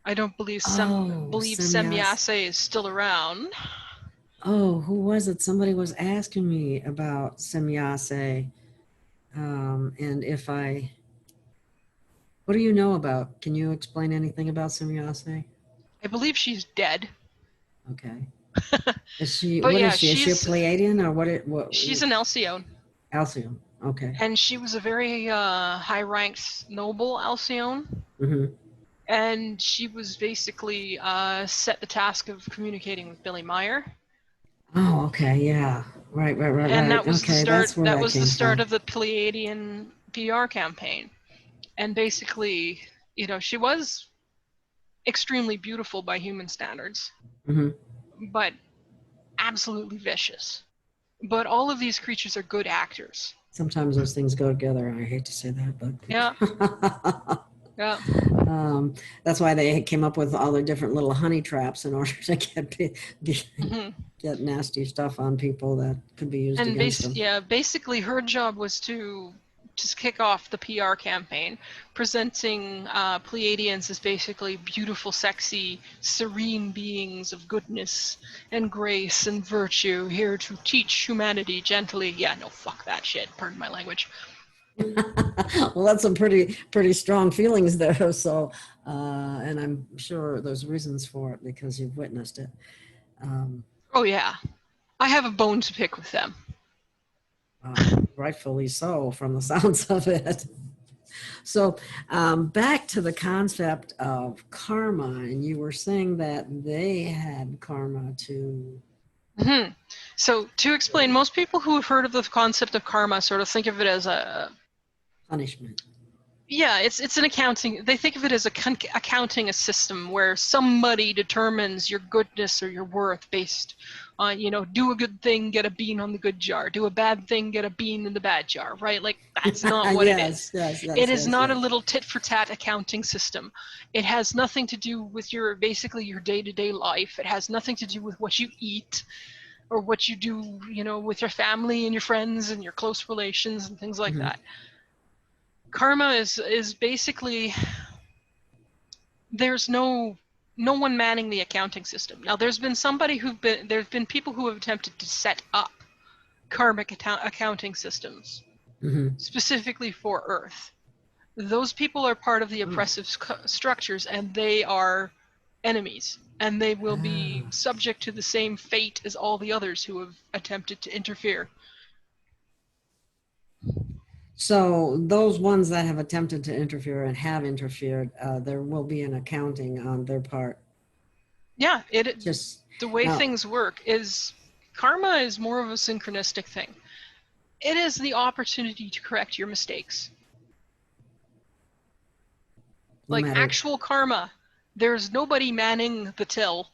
I don't believe Oh, Semyase. Semyase is still around. Oh, who was it? Somebody was asking me about Semyase. And if I, what do you know about? Can you explain anything about Semyase? I believe she's dead. Okay. Is she, But what is yeah, she? Is she a Pleiadian or she's an Alcyon, Alcyon. Okay. and she was a very high-ranked noble Alcyon, Mm-hmm. and she was basically set the task of communicating with Billy Meyer, Oh, okay. Yeah. and Right. Okay. That's where That that was the came start from. of the Pleiadian PR campaign, and basically, she was extremely beautiful by human standards, Mm-hmm. but absolutely vicious. But all of these creatures are good actors. Sometimes those things go together. I hate to say that, Yeah, but yeah. um, that's why they came up with all the different little honey traps in order to Hmm. get nasty stuff on people that could be used And against them. basically her job was to just kick off the PR campaign, presenting Pleiadians as basically beautiful, sexy, serene beings of goodness and grace and virtue, here to teach humanity gently. Yeah, no, fuck that shit. Pardon my language. Well, that's some pretty strong feelings there. So, and I'm sure there's reasons for it because you've witnessed it. Um, Oh yeah, I have a bone to pick with them. Rightfully so, from the sounds of it. So, back to the concept of karma, and you were saying that they had karma to Hmm. So to explain, most people who have heard of the concept of karma sort of think of it as a punishment. yeah, it's an accounting. They think of it as accounting a system where somebody determines your goodness or your worth based on, do a good thing, get a bean on the good jar. Do a bad thing, get a bean in the bad jar, right? Like, that's not what it Yes, is. yes, It yes, is yes, not a yes. little tit for tat accounting system. It has nothing to do with basically your day-to-day life. It has nothing to do with what you eat or what you do, with your family and your friends and your close relations and things like Mhm. that. Karma is basically, there's no one manning the accounting system. Now there's been people who have attempted to set up karmic accounting systems Mhm. specifically for Earth. Those people are part of the Oh. oppressive structures, and they are enemies, and they will be Ah. subject to the same fate as all the others who have attempted to interfere. So those ones that have attempted to interfere and have interfered, there will be an accounting on their part. Yeah, Just the way now, things work is karma is more of a synchronistic thing. It is the opportunity to correct your mistakes. no Like matter. actual karma, there's nobody manning the till,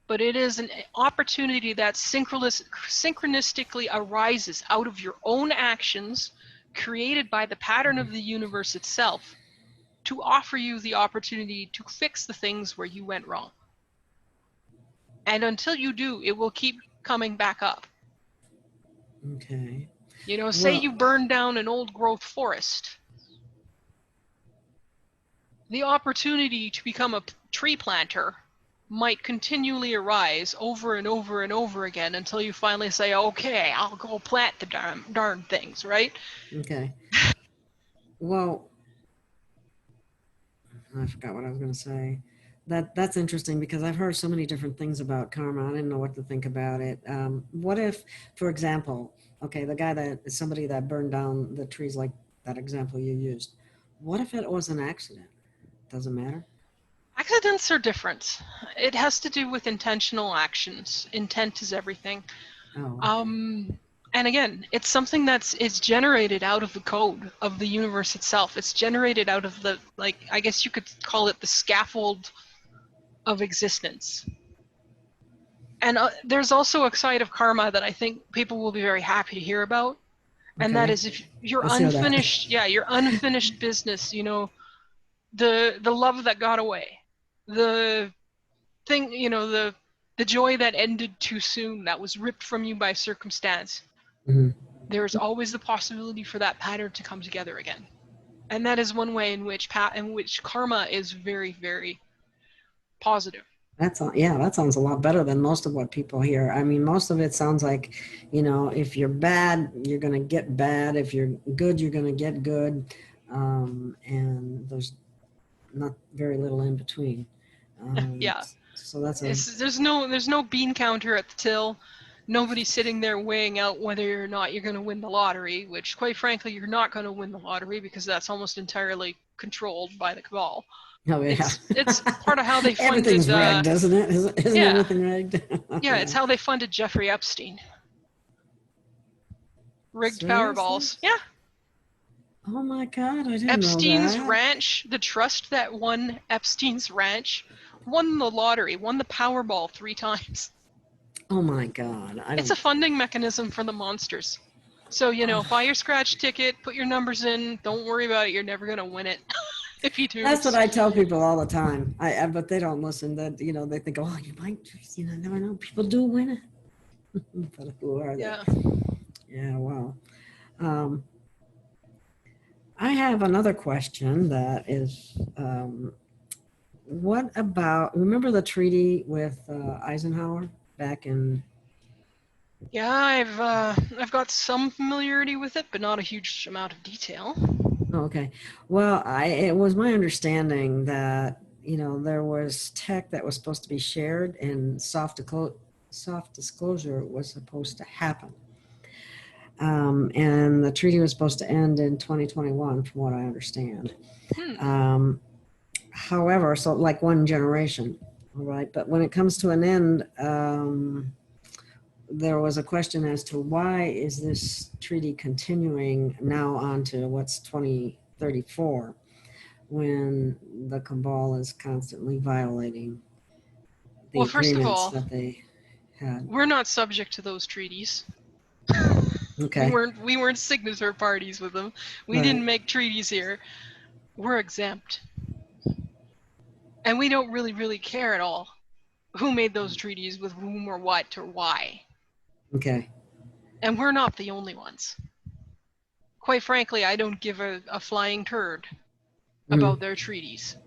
but it is an opportunity that synchronistically arises out of your own actions created by the pattern of the universe itself to offer you the opportunity to fix the things where you went wrong. And until you do, it will keep coming back up. Okay. Say Well, you burn down an old growth forest. The opportunity to become a tree planter might continually arise over and over and over again until you finally say, okay, I'll go plant the darn things, right? okay. Well, I forgot what I was going to say. That's interesting because I've heard so many different things about karma. I didn't know what to think about it. What if, for example, okay, the guy that somebody that burned down the trees like that example you used. What if it was an accident? Doesn't matter? Accidents are different. It has to do with intentional actions. Intent is everything. Oh, okay. And again, it's something it's generated out of the code of the universe itself. It's generated out of the, like, I guess you could call it the scaffold of existence. And there's also a side of karma that I think people will be very happy to hear about. And that Okay. is, if you're Let's hear that. unfinished, your unfinished business, you know, the love that got away, the thing, you know, the joy that ended too soon, that was ripped from you by circumstance. Mhm. There's always the possibility for that pattern to come together again. And that is one way in which karma is very, very positive. Yeah, that sounds a lot better than most of what people hear. I mean, most of it sounds like, you know, if you're bad, you're going to get bad. If you're good, you're going to get good. And there's not very little in between. Yeah. So that's there's no bean counter at the till. Nobody's sitting there weighing out whether or not you're going to win the lottery, which, quite frankly, you're not going to win the lottery because that's almost entirely controlled by the Cabal. Oh, yeah. It's part of how they funded. Everything's rigged, isn't it? Isn't yeah. everything rigged? Yeah, it's how they funded Jeffrey Epstein. Rigged Seriously? Powerballs. Yeah. Oh my God, I didn't Epstein's know that. ranch, the trust that won Epstein's ranch, won the lottery, won the Powerball 3 times. Oh my God. It's a funding mechanism for the monsters. So, you know, buy your scratch ticket, put your numbers in, don't worry about it, you're never going to win it. If you do. That's what I tell people all the time. But they don't listen. That, you know, they think, oh, you might, you know, never know. People do win it. But who are they? Yeah. Yeah, well. I have another question that is, what about, remember the treaty with Eisenhower back in? Yeah, I've got some familiarity with it, but not a huge amount of detail. Oh, okay. Well, it was my understanding that, you know, there was tech that was supposed to be shared and soft disclosure was supposed to happen. And the treaty was supposed to end in 2021, from what I understand. However, so like one generation, all right. But when it comes to an end, there was a question as to why is this treaty continuing now on to what's 2034 when the Cabal is constantly violating the First of agreements all, that they had. We're not subject to those treaties. Okay. We weren't signatory parties with them. We didn't make treaties here. We're exempt. And we don't really care at all who made those treaties with whom or what or why. Okay. And we're not the only ones. Quite frankly, I don't give a flying turd about their treaties.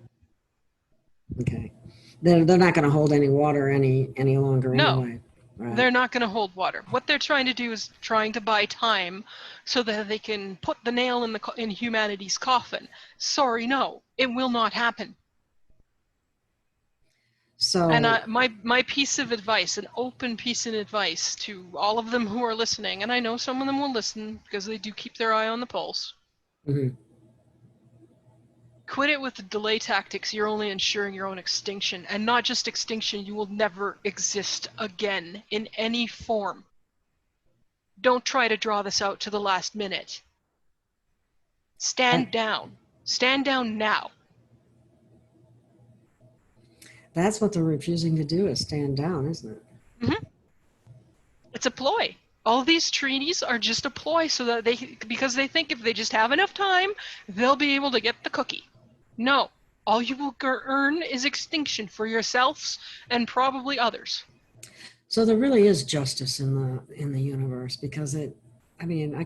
Okay. They're not going to hold any water any longer anyway. Right. They're not going to hold water. What they're trying to do is trying to buy time so that they can put the nail in humanity's coffin. Sorry, no, it will not happen. So, and my piece of advice, an open piece of advice to all of them who are listening, and I know some of them will listen because they do keep their eye on the pulse. Quit it with the delay tactics. You're only ensuring your own extinction, and not just extinction, you will never exist again in any form. Don't try to draw this out to the last minute. Stand down. Stand down now. That's what they're refusing to do, is stand down, isn't it? It's a ploy. All these treaties are just a ploy so that because they think if they just have enough time, they'll be able to get the cookie. No, all you will earn is extinction for yourselves and probably others. So there really is justice in the universe, because I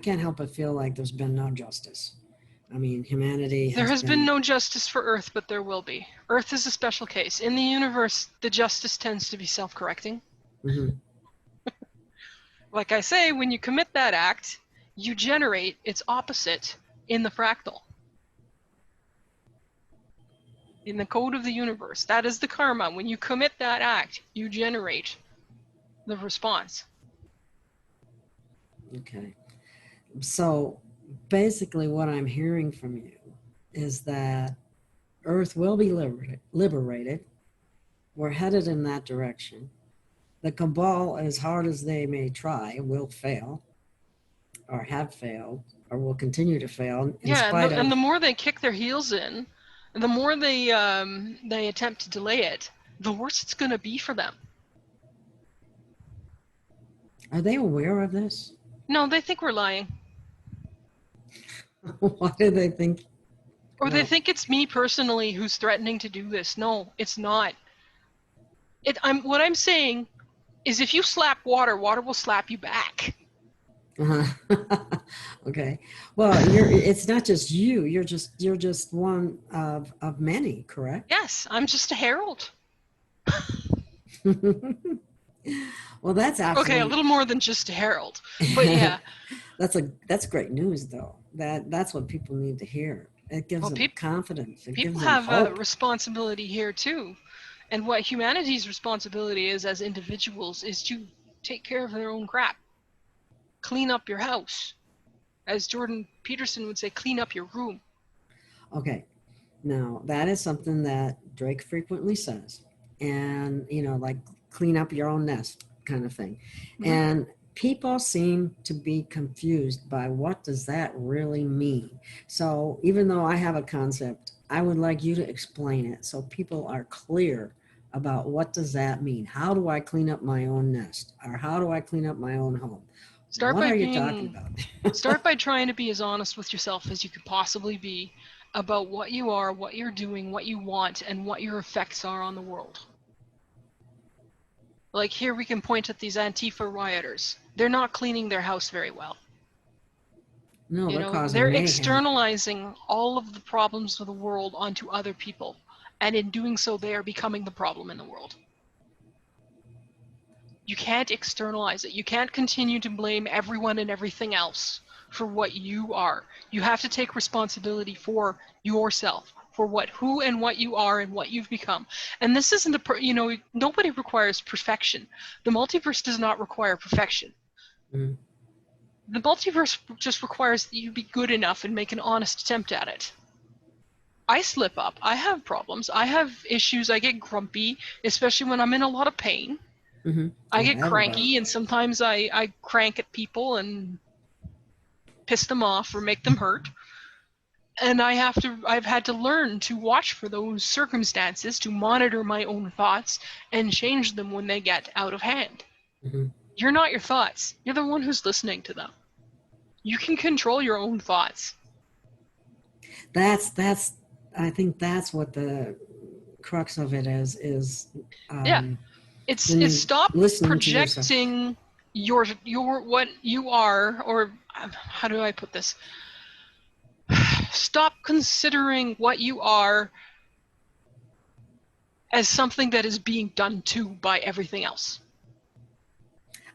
can't help but feel like there's been no justice. I mean, humanity There has been no justice for Earth, but there will be. Earth is a special case. In the universe, the justice tends to be self-correcting. Like I say, when you commit that act, you generate its opposite in the fractal. In the code of the universe. That is the karma. When you commit that act, you generate the response. Okay. So basically what I'm hearing from you is that Earth will be liberated. We're headed in that direction. The Cabal, as hard as they may try, will fail, or have failed, or will continue to fail in Yeah, spite of. and the more they kick their heels in, and the more they attempt to delay it, the worse it's going to be for them. Are they aware of this? No, they think we're lying. Why do they think? Or they think it's me personally who's threatening to do this. No, it's not. What I'm saying is if you slap water, water will slap you back. Okay. Well, it's not just you. You're just one of many, correct? Yes, I'm just a herald. Well, that's absolutely okay. A little more than just a herald, but yeah. that's great news, though. That's what people need to hear. It gives them confidence. It gives People them have hope. a responsibility here too, and what humanity's responsibility is as individuals is to take care of their own crap. Clean up your house. As Jordan Peterson would say, clean up your room. Okay. Now, that is something that Drake frequently says. And, like clean up your own nest kind of thing. Mm-hmm. And people seem to be confused by what does that really mean. So even though I have a concept, I would like you to explain it so people are clear about what does that mean. How do I clean up my own nest? Or how do I clean up my own home? What are you talking about? Start by trying to be as honest with yourself as you could possibly be about what you are, what you're doing, what you want, and what your effects are on the world. Like here we can point at these Antifa rioters. They're not cleaning their house very well. No, they're externalizing all of the problems of the world onto other people. And in doing so, they are becoming the problem in the world. You can't externalize it. You can't continue to blame everyone and everything else for what you are. You have to take responsibility for yourself, for who and what you are and what you've become. And this isn't nobody requires perfection. The multiverse does not require perfection. Mm. The multiverse just requires that you be good enough and make an honest attempt at it. I slip up. I have problems. I have issues. I get grumpy, especially when I'm in a lot of pain. Mm-hmm. I get cranky, and sometimes I crank at people and piss them off or make them hurt. And I've had to learn to watch for those circumstances, to monitor my own thoughts and change them when they get out of hand. Mm-hmm. You're not your thoughts. You're the one who's listening to them. You can control your own thoughts. I think that's what the crux of it is. Yeah. It's stop projecting your what you are, or how do I put this? Stop considering what you are as something that is being done to by everything else.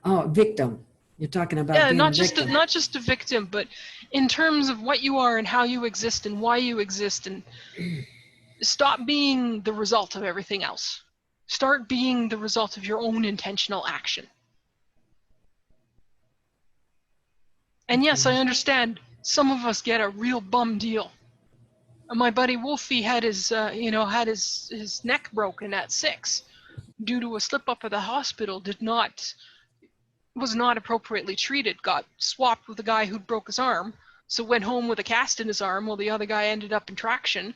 Oh, victim. You're talking about being not just a victim, but in terms of what you are and how you exist and why you exist, and stop being the result of everything else. Start being the result of your own intentional action. And yes, I understand some of us get a real bum deal. My buddy Wolfie had his neck broken at 6 due to a slip up at the hospital. Was not appropriately treated. Got swapped with a guy who broke his arm, so went home with a cast in his arm while the other guy ended up in traction.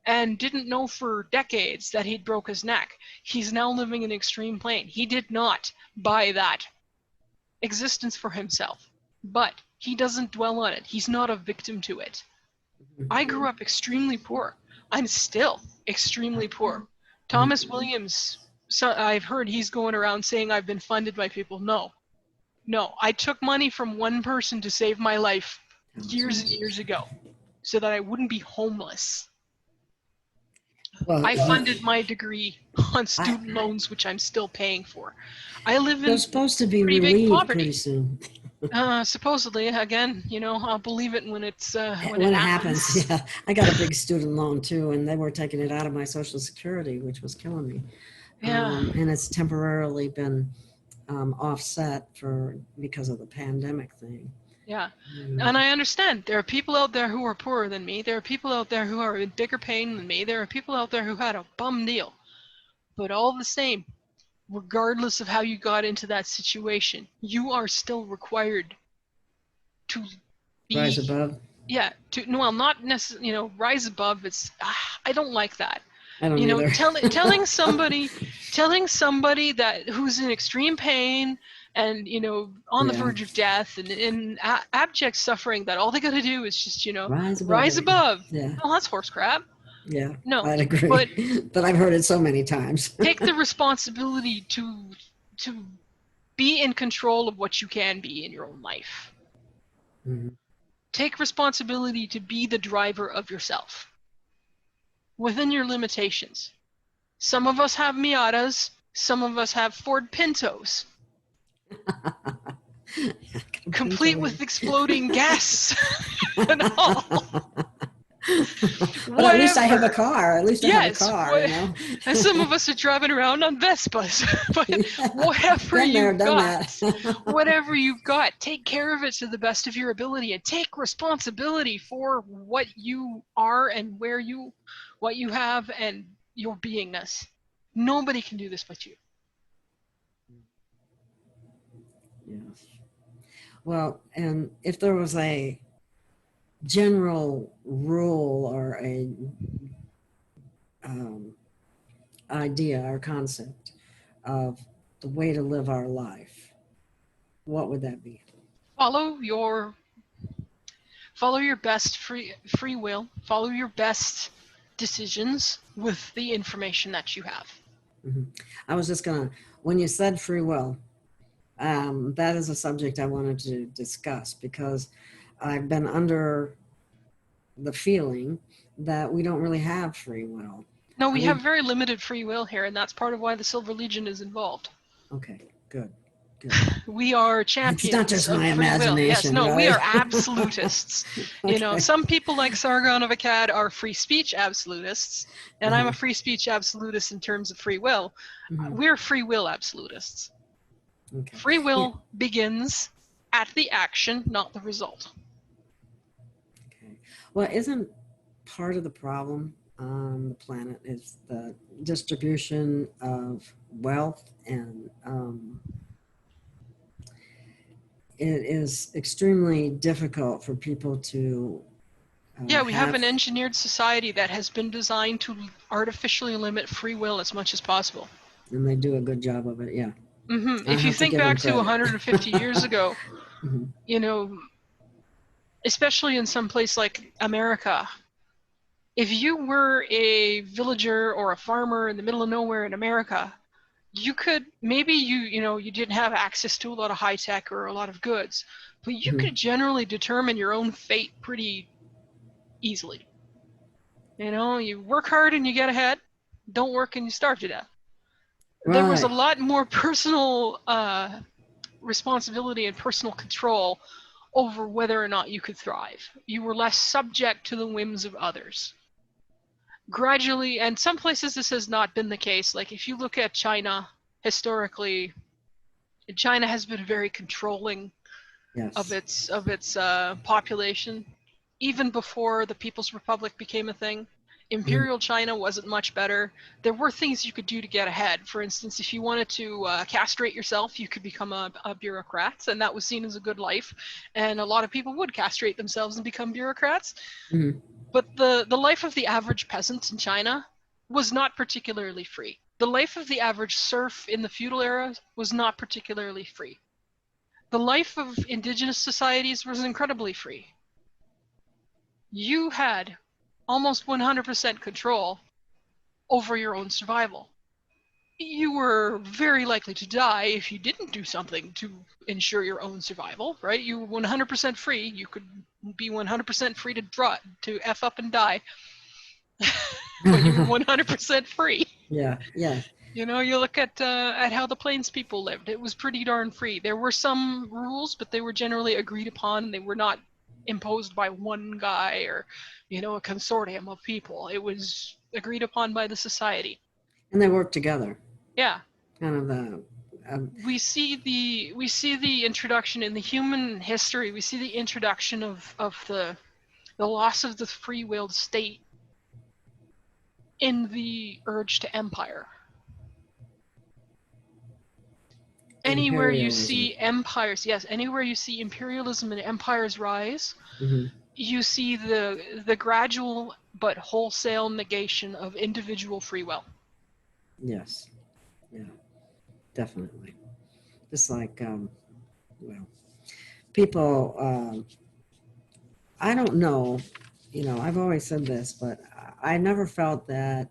And didn't know for decades that he'd broke his neck. He's now living in extreme pain. He did not buy that existence for himself, but he doesn't dwell on it. He's not a victim to it. I grew up extremely poor. I'm still extremely poor. Thomas Williams, I've heard he's going around saying I've been funded by people. No, I took money from one person to save my life years and years ago so that I wouldn't be homeless. Well, I funded my degree on student loans, which I'm still paying for. I live in supposed to be pretty big poverty. Pretty soon. Supposedly, again, I'll believe it when it happens. Yeah, I got a big student loan too, and they were taking it out of my Social Security, which was killing me. Yeah, and it's temporarily been offset because of the pandemic thing. Yeah. And I understand. There are people out there who are poorer than me. There are people out there who are in bigger pain than me. There are people out there who had a bum deal. But all the same, regardless of how you got into that situation, you are still required to be Rise above. yeah, well, not necessarily, rise above. I don't like that. I don't either. telling somebody that who's in extreme pain and on the verge of death and in abject suffering, that all they got to do is just rise above. Yeah. Well, that's horse crap. Yeah. No, I'd agree. But I've heard it so many times. take the responsibility to be in control of what you can be in your own life. Mm-hmm. Take responsibility to be the driver of yourself within your limitations. Some of us have Miatas, some of us have Ford Pintos, complete with exploding gas and all. Well, at least I have a car. At least I have a car, And some of us are driving around on Vespas. But whatever you've got, take care of it to the best of your ability and take responsibility for what you are and what you have and your beingness. Nobody can do this but you. Yes. Well, and if there was a general rule or a idea or concept of the way to live our life, what would that be? Follow your best free will. Follow your best decisions with the information that you have. Mm-hmm. I was just when you said free will, that is a subject I wanted to discuss because I've been under the feeling that we don't really have free will. No, we have very limited free will here, and that's part of why the Silver Legion is involved. Okay, good. We are champions. It's not just of my free imagination. Will. Yes, no, right? We are absolutists. Okay. Some people like Sargon of Akkad are free speech absolutists, and I'm a free speech absolutist in terms of free will. We're free will absolutists. Okay. Free will begins at the action, not the result. Okay. Well, isn't part of the problem on the planet is the distribution of wealth, and it is extremely difficult for people to we have an engineered society that has been designed to artificially limit free will as much as possible. And they do a good job of it, yeah. Mm-hmm. If you think back to 150 years ago, especially in some place like America, if you were a villager or a farmer in the middle of nowhere in America, you could, maybe you didn't have access to a lot of high tech or a lot of goods, but you could generally determine your own fate pretty easily. You work hard and you get ahead, don't work and you starve to death. Right. There was a lot more personal responsibility and personal control over whether or not you could thrive. You were less subject to the whims of others. Gradually, and some places this has not been the case. Like if you look at China, historically, China has been very controlling of its population. Even before the People's Republic became a thing, Imperial China wasn't much better. There were things you could do to get ahead. For instance, if you wanted to castrate yourself, you could become a bureaucrat, and that was seen as a good life. And a lot of people would castrate themselves and become bureaucrats. Mm-hmm. But the life of the average peasant in China was not particularly free. The life of the average serf in the feudal era was not particularly free. The life of indigenous societies was incredibly free. You had almost 100% control over your own survival. You were very likely to die if you didn't do something to ensure your own survival, right? You were 100% free. You could be 100% free to F up and die, but you were 100% free. Yeah. You look at how the Plains people lived. It was pretty darn free. There were some rules, but they were generally agreed upon. They were not imposed by one guy or, a consortium of people. It was agreed upon by the society. And they worked together. Yeah. Kind of we see the introduction in the human history. We see the introduction of the loss of the free-willed state in the urge to empire. Anywhere you see empires, yes, anywhere you see imperialism and empires rise, you see the gradual but wholesale negation of individual free will. Yes. Yeah, definitely. Just like, well, people, I don't know, you know, I've always said this, but I never felt that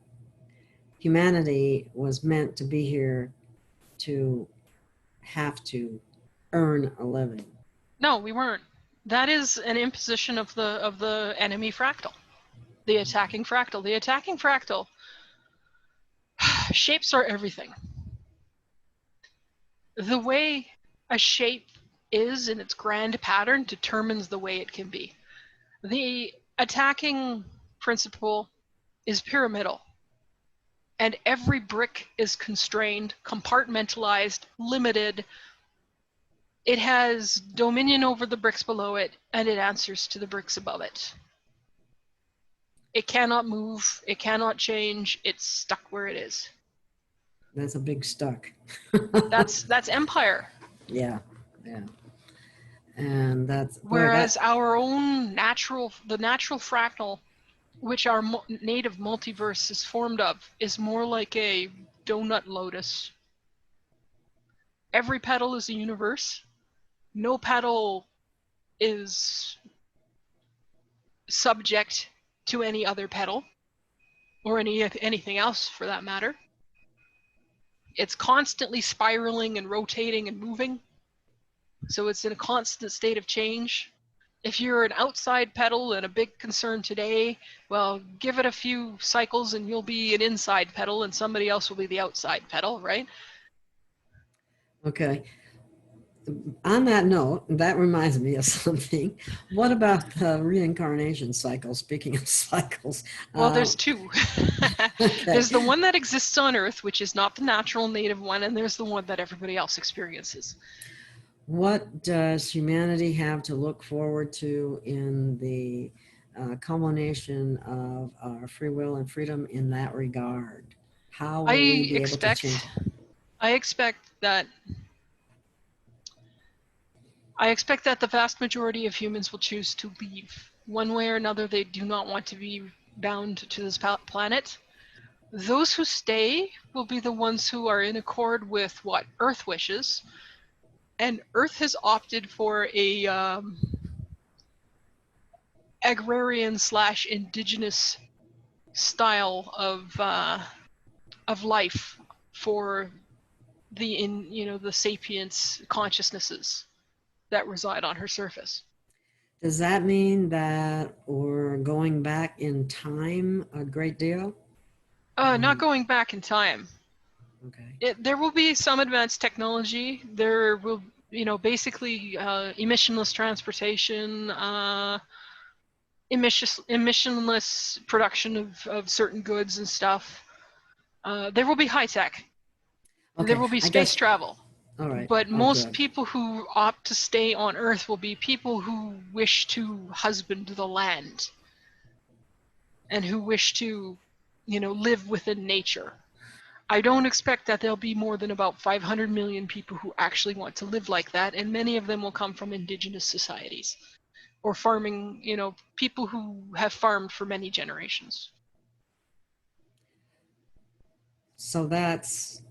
humanity was meant to be here to have to earn a living. No, we weren't. That is an imposition of the enemy fractal, the attacking fractal. The attacking fractal shapes are everything. The way a shape is in its grand pattern determines the way it can be. The attacking principle is pyramidal, and every brick is constrained, compartmentalized, limited. It has dominion over the bricks below it, and it answers to the bricks above it. It cannot move, it cannot change, it's stuck where it is. That's a big stuck. That's empire. Yeah, yeah. And that's whereas our own natural fractal, which our native multiverse is formed of, is more like a donut lotus. Every petal is a universe. No petal is subject to any other petal, or anything else for that matter. It's constantly spiraling and rotating and moving, so it's in a constant state of change. If you're an outside petal and a big concern today, well, give it a few cycles and you'll be an inside petal and somebody else will be the outside petal, right? Okay. On that note, that reminds me of something. What about the reincarnation cycle? Speaking of cycles. Well, there's two. Okay. There's the one that exists on Earth, which is not the natural native one, and there's the one that everybody else experiences. What does humanity have to look forward to in the culmination of our free will and freedom in that regard? How will we be able to change? I expect that the vast majority of humans will choose to leave. One way or another, they do not want to be bound to this planet. Those who stay will be the ones who are in accord with what Earth wishes. And Earth has opted for a agrarian/indigenous style of life for the sapience consciousnesses that reside on her surface. Does that mean that we're going back in time a great deal? Not going back in time. Okay. There will be some advanced technology. There will, basically emissionless transportation, emissionless production of certain goods and stuff. There will be high tech. Okay. There will be space travel. All right. But most people who opt to stay on Earth will be people who wish to husband the land and who wish to, live within nature. I don't expect that there'll be more than about 500 million people who actually want to live like that, and many of them will come from indigenous societies or farming, people who have farmed for many generations. So that's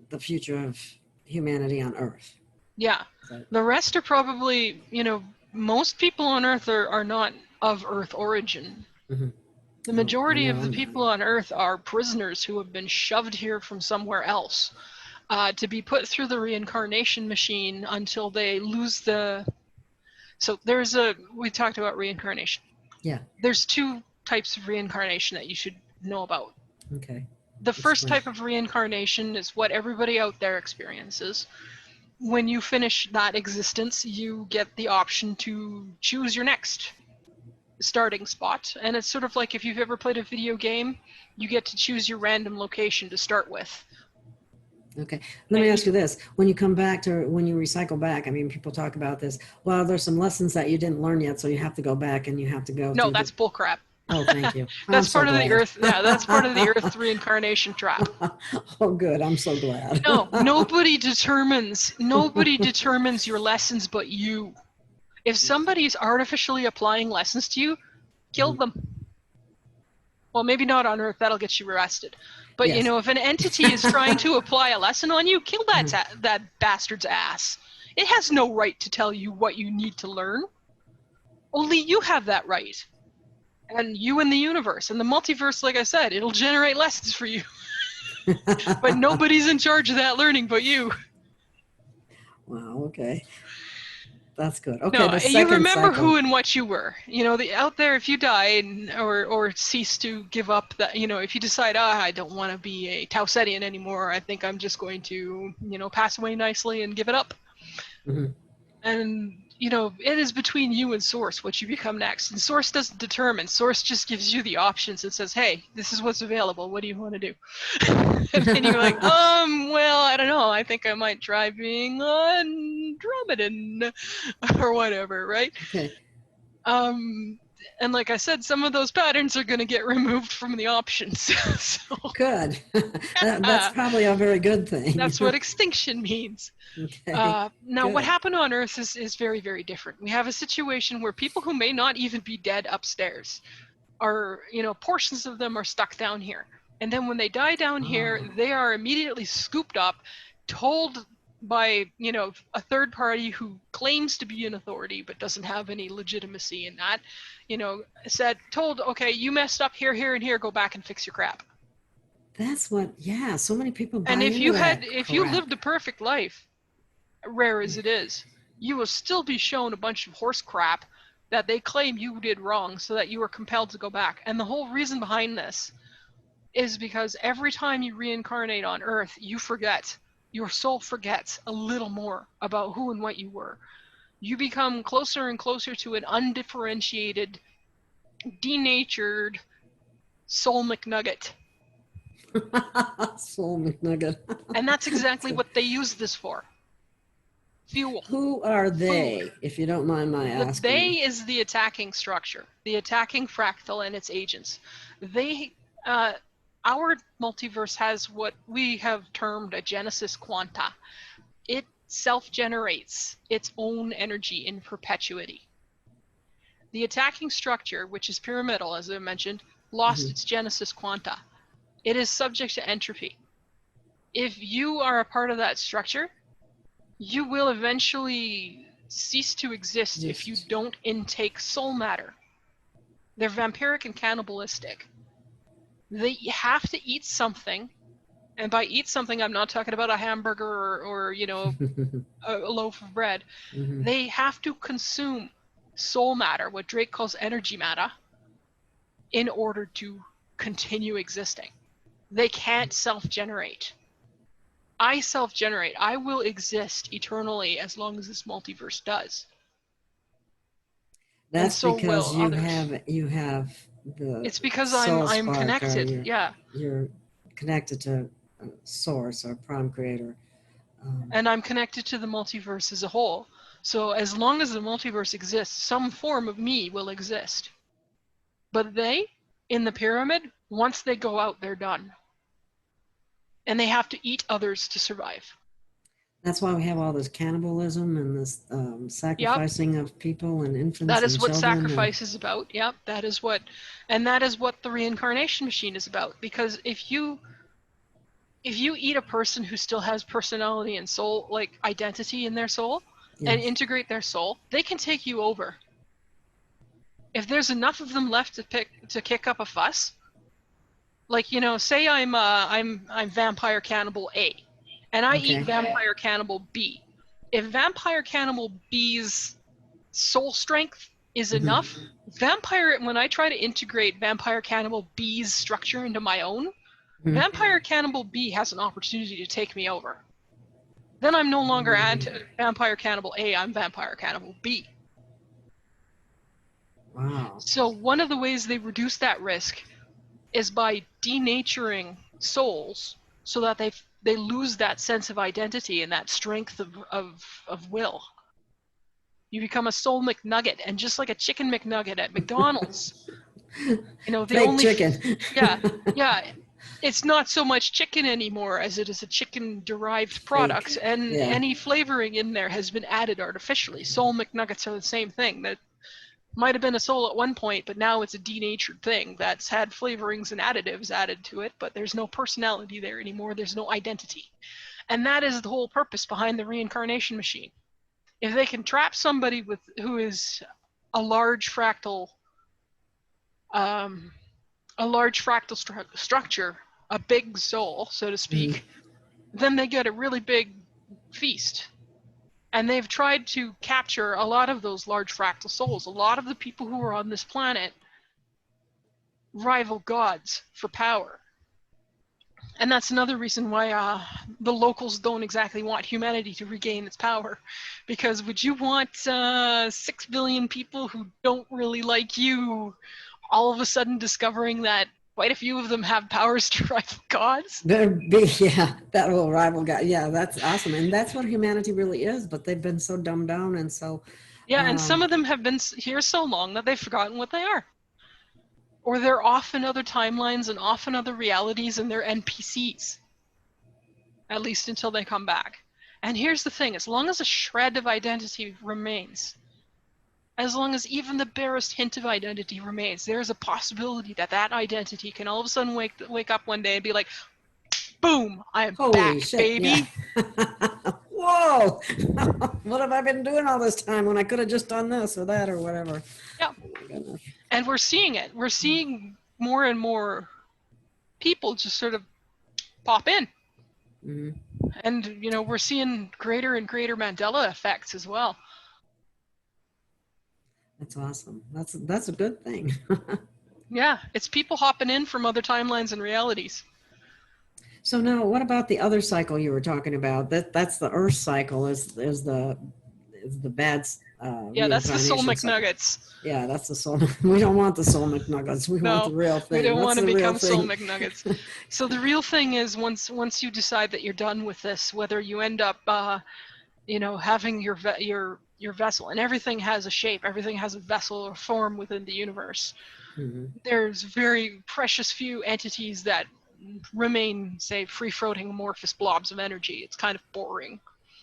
the future of humanity on Earth. Yeah. The rest are probably, most people on Earth are not of Earth origin. Mm-hmm. The majority of the people on Earth are prisoners who have been shoved here from somewhere else to be put through the reincarnation machine until they lose the... So we talked about reincarnation. Yeah. There's two types of reincarnation that you should know about. Okay. The first type of reincarnation is what everybody out there experiences. When you finish that existence, you get the option to choose your next starting spot, and it's sort of like if you've ever played a video game, you get to choose your random location to start with. Okay. Let me ask you this. When you come back to, when you recycle back, I mean, people talk about this. Well, there's some lessons that you didn't learn yet, so you have to go back and you have to go No, through that's the. bullcrap. Oh, thank you. I'm That's so part of the glad. Earth. Yeah, that's part of the Earth reincarnation trap. Oh, good. I'm so glad. No, nobody determines your lessons but you. If somebody's artificially applying lessons to you, kill them. Well, maybe not on Earth. That'll get you arrested. But Yes. if an entity is trying to apply a lesson on you, kill that bastard's ass. It has no right to tell you what you need to learn. Only you have that right. And you and the universe. And the multiverse, like I said, it'll generate lessons for you. But nobody's in charge of that learning but you. Wow. Okay. That's good. Okay. No, The you second remember cycle. who and what you were. Out there, if you die or cease to give up that, if you decide, I don't want to be a Tausetian anymore, I think I'm just going to, pass away nicely and give it up. Mm-hmm. And, it is between you and Source what you become next. And Source doesn't determine. Source just gives you the options and says, hey, this is what's available. What do you want to do? And then you're like, well, I don't know. I think I might try being Andromedan or whatever, right? Okay. And like I said, some of those patterns are going to get removed from the options. So, Good. That's probably a very good thing. That's what extinction means. Okay. Now, Good. what happened on Earth is very, very different. We have a situation where people who may not even be dead upstairs are, portions of them are stuck down here. And then when they die down here, they are immediately scooped up, told by, a third party who claims to be an authority but doesn't have any legitimacy in that, told, okay, you messed up here, here, and here, go back and fix your crap. That's what, yeah, so many people buy And if into you that if you crap. lived a perfect life, rare as it is, you will still be shown a bunch of horse crap that they claim you did wrong so that you were compelled to go back. And the whole reason behind this is because every time you reincarnate on Earth, you forget. Your soul forgets a little more about who and what you were. You become closer and closer to an undifferentiated, denatured soul McNugget. Soul McNugget. And that's exactly what they use this for. Fuel. Who are they, Food. if you don't mind my asking? They is the attacking structure, the attacking fractal and its agents. Our multiverse has what we have termed a genesis quanta. It self-generates its own energy in perpetuity. The attacking structure, which is pyramidal, as I mentioned, lost its genesis quanta. It is subject to entropy. If you are a part of that structure, you will eventually cease to exist if you don't intake soul matter. They're vampiric and cannibalistic. They have to eat something, and by eat something, I'm not talking about a hamburger or a loaf of bread. They have to consume soul matter, what Drake calls energy matter, in order to continue existing. They can't self-generate. I self-generate. I will exist eternally as long as this multiverse does. That's so because will you have the. It's because soul I'm spark, connected. You're connected to Source or Prime Creator. And I'm connected to the multiverse as a whole. So as long as the multiverse exists, some form of me will exist. But they, in the pyramid, once they go out, they're done. And they have to eat others to survive. That's why we have all this cannibalism and this sacrificing of people and infants. That is and what children sacrifice is about. Yep, that is what the reincarnation machine is about. Because if you eat a person who still has personality and soul, like identity in their soul, and integrate their soul, they can take you over. If there's enough of them left to kick up a fuss, like say I'm vampire cannibal A, and I eat vampire cannibal B. If vampire cannibal B's soul strength is enough, when I try to integrate vampire cannibal B's structure into my own, vampire cannibal B has an opportunity to take me over. Then I'm no longer vampire cannibal A, I'm vampire cannibal B. Wow. So one of the ways they reduce that risk is by denaturing souls so that they lose that sense of identity and that strength of will. You become a soul McNugget, and just like a chicken McNugget at McDonald's, you know, the Fake only chicken. yeah, yeah, it's not so much chicken anymore as it is a chicken derived product, Fake. and Yeah. any flavoring in there has been added artificially. Soul McNuggets are the same thing. That might have been a soul at one point, but now it's a denatured thing that's had flavorings and additives added to it, but there's no personality there anymore. There's no identity. And that is the whole purpose behind the reincarnation machine. If they can trap somebody who is a large fractal structure, a big soul, so to speak, then they get a really big feast. And they've tried to capture a lot of those large fractal souls. A lot of the people who are on this planet rival gods for power. And that's another reason why the locals don't exactly want humanity to regain its power. Because would you want 6 billion people who don't really like you all of a sudden discovering that quite a few of them have powers to rival gods? Yeah, that will rival God. Yeah, that's awesome. And that's what humanity really is, but they've been so dumbed down and so... Yeah, and some of them have been here so long that they've forgotten what they are. Or they're off in other timelines and off in other realities, and they're NPCs. At least until they come back. And here's the thing, as long as a shred of identity remains, as long as even the barest hint of identity remains, there's a possibility that that identity can all of a sudden wake up one day and be like, boom, I'm Holy back, shit, baby. Yeah. Whoa! What have I been doing all this time when I could have just done this or that or whatever? Yeah. Oh my goodness. And we're seeing it. We're seeing more and more people just sort of pop in. Mm-hmm. And, you know, we're seeing greater and greater Mandela effects as well. That's awesome. That's a good thing. Yeah, it's people hopping in from other timelines and realities. So now, what about the other cycle you were talking about? That's the Earth cycle. Is the bad? Yeah, that's the soul reincarnation cycle. McNuggets. Yeah, that's the soul. We don't want the soul McNuggets. We want the real thing. We don't What's want to the real become soul thing? McNuggets. So the real thing is once you decide that you're done with this, whether you end up, you know, having your vessel, and everything has a shape, everything has a vessel or form within the universe. Mm-hmm. There's very precious few entities that remain, say, free-floating amorphous blobs of energy. It's kind of boring.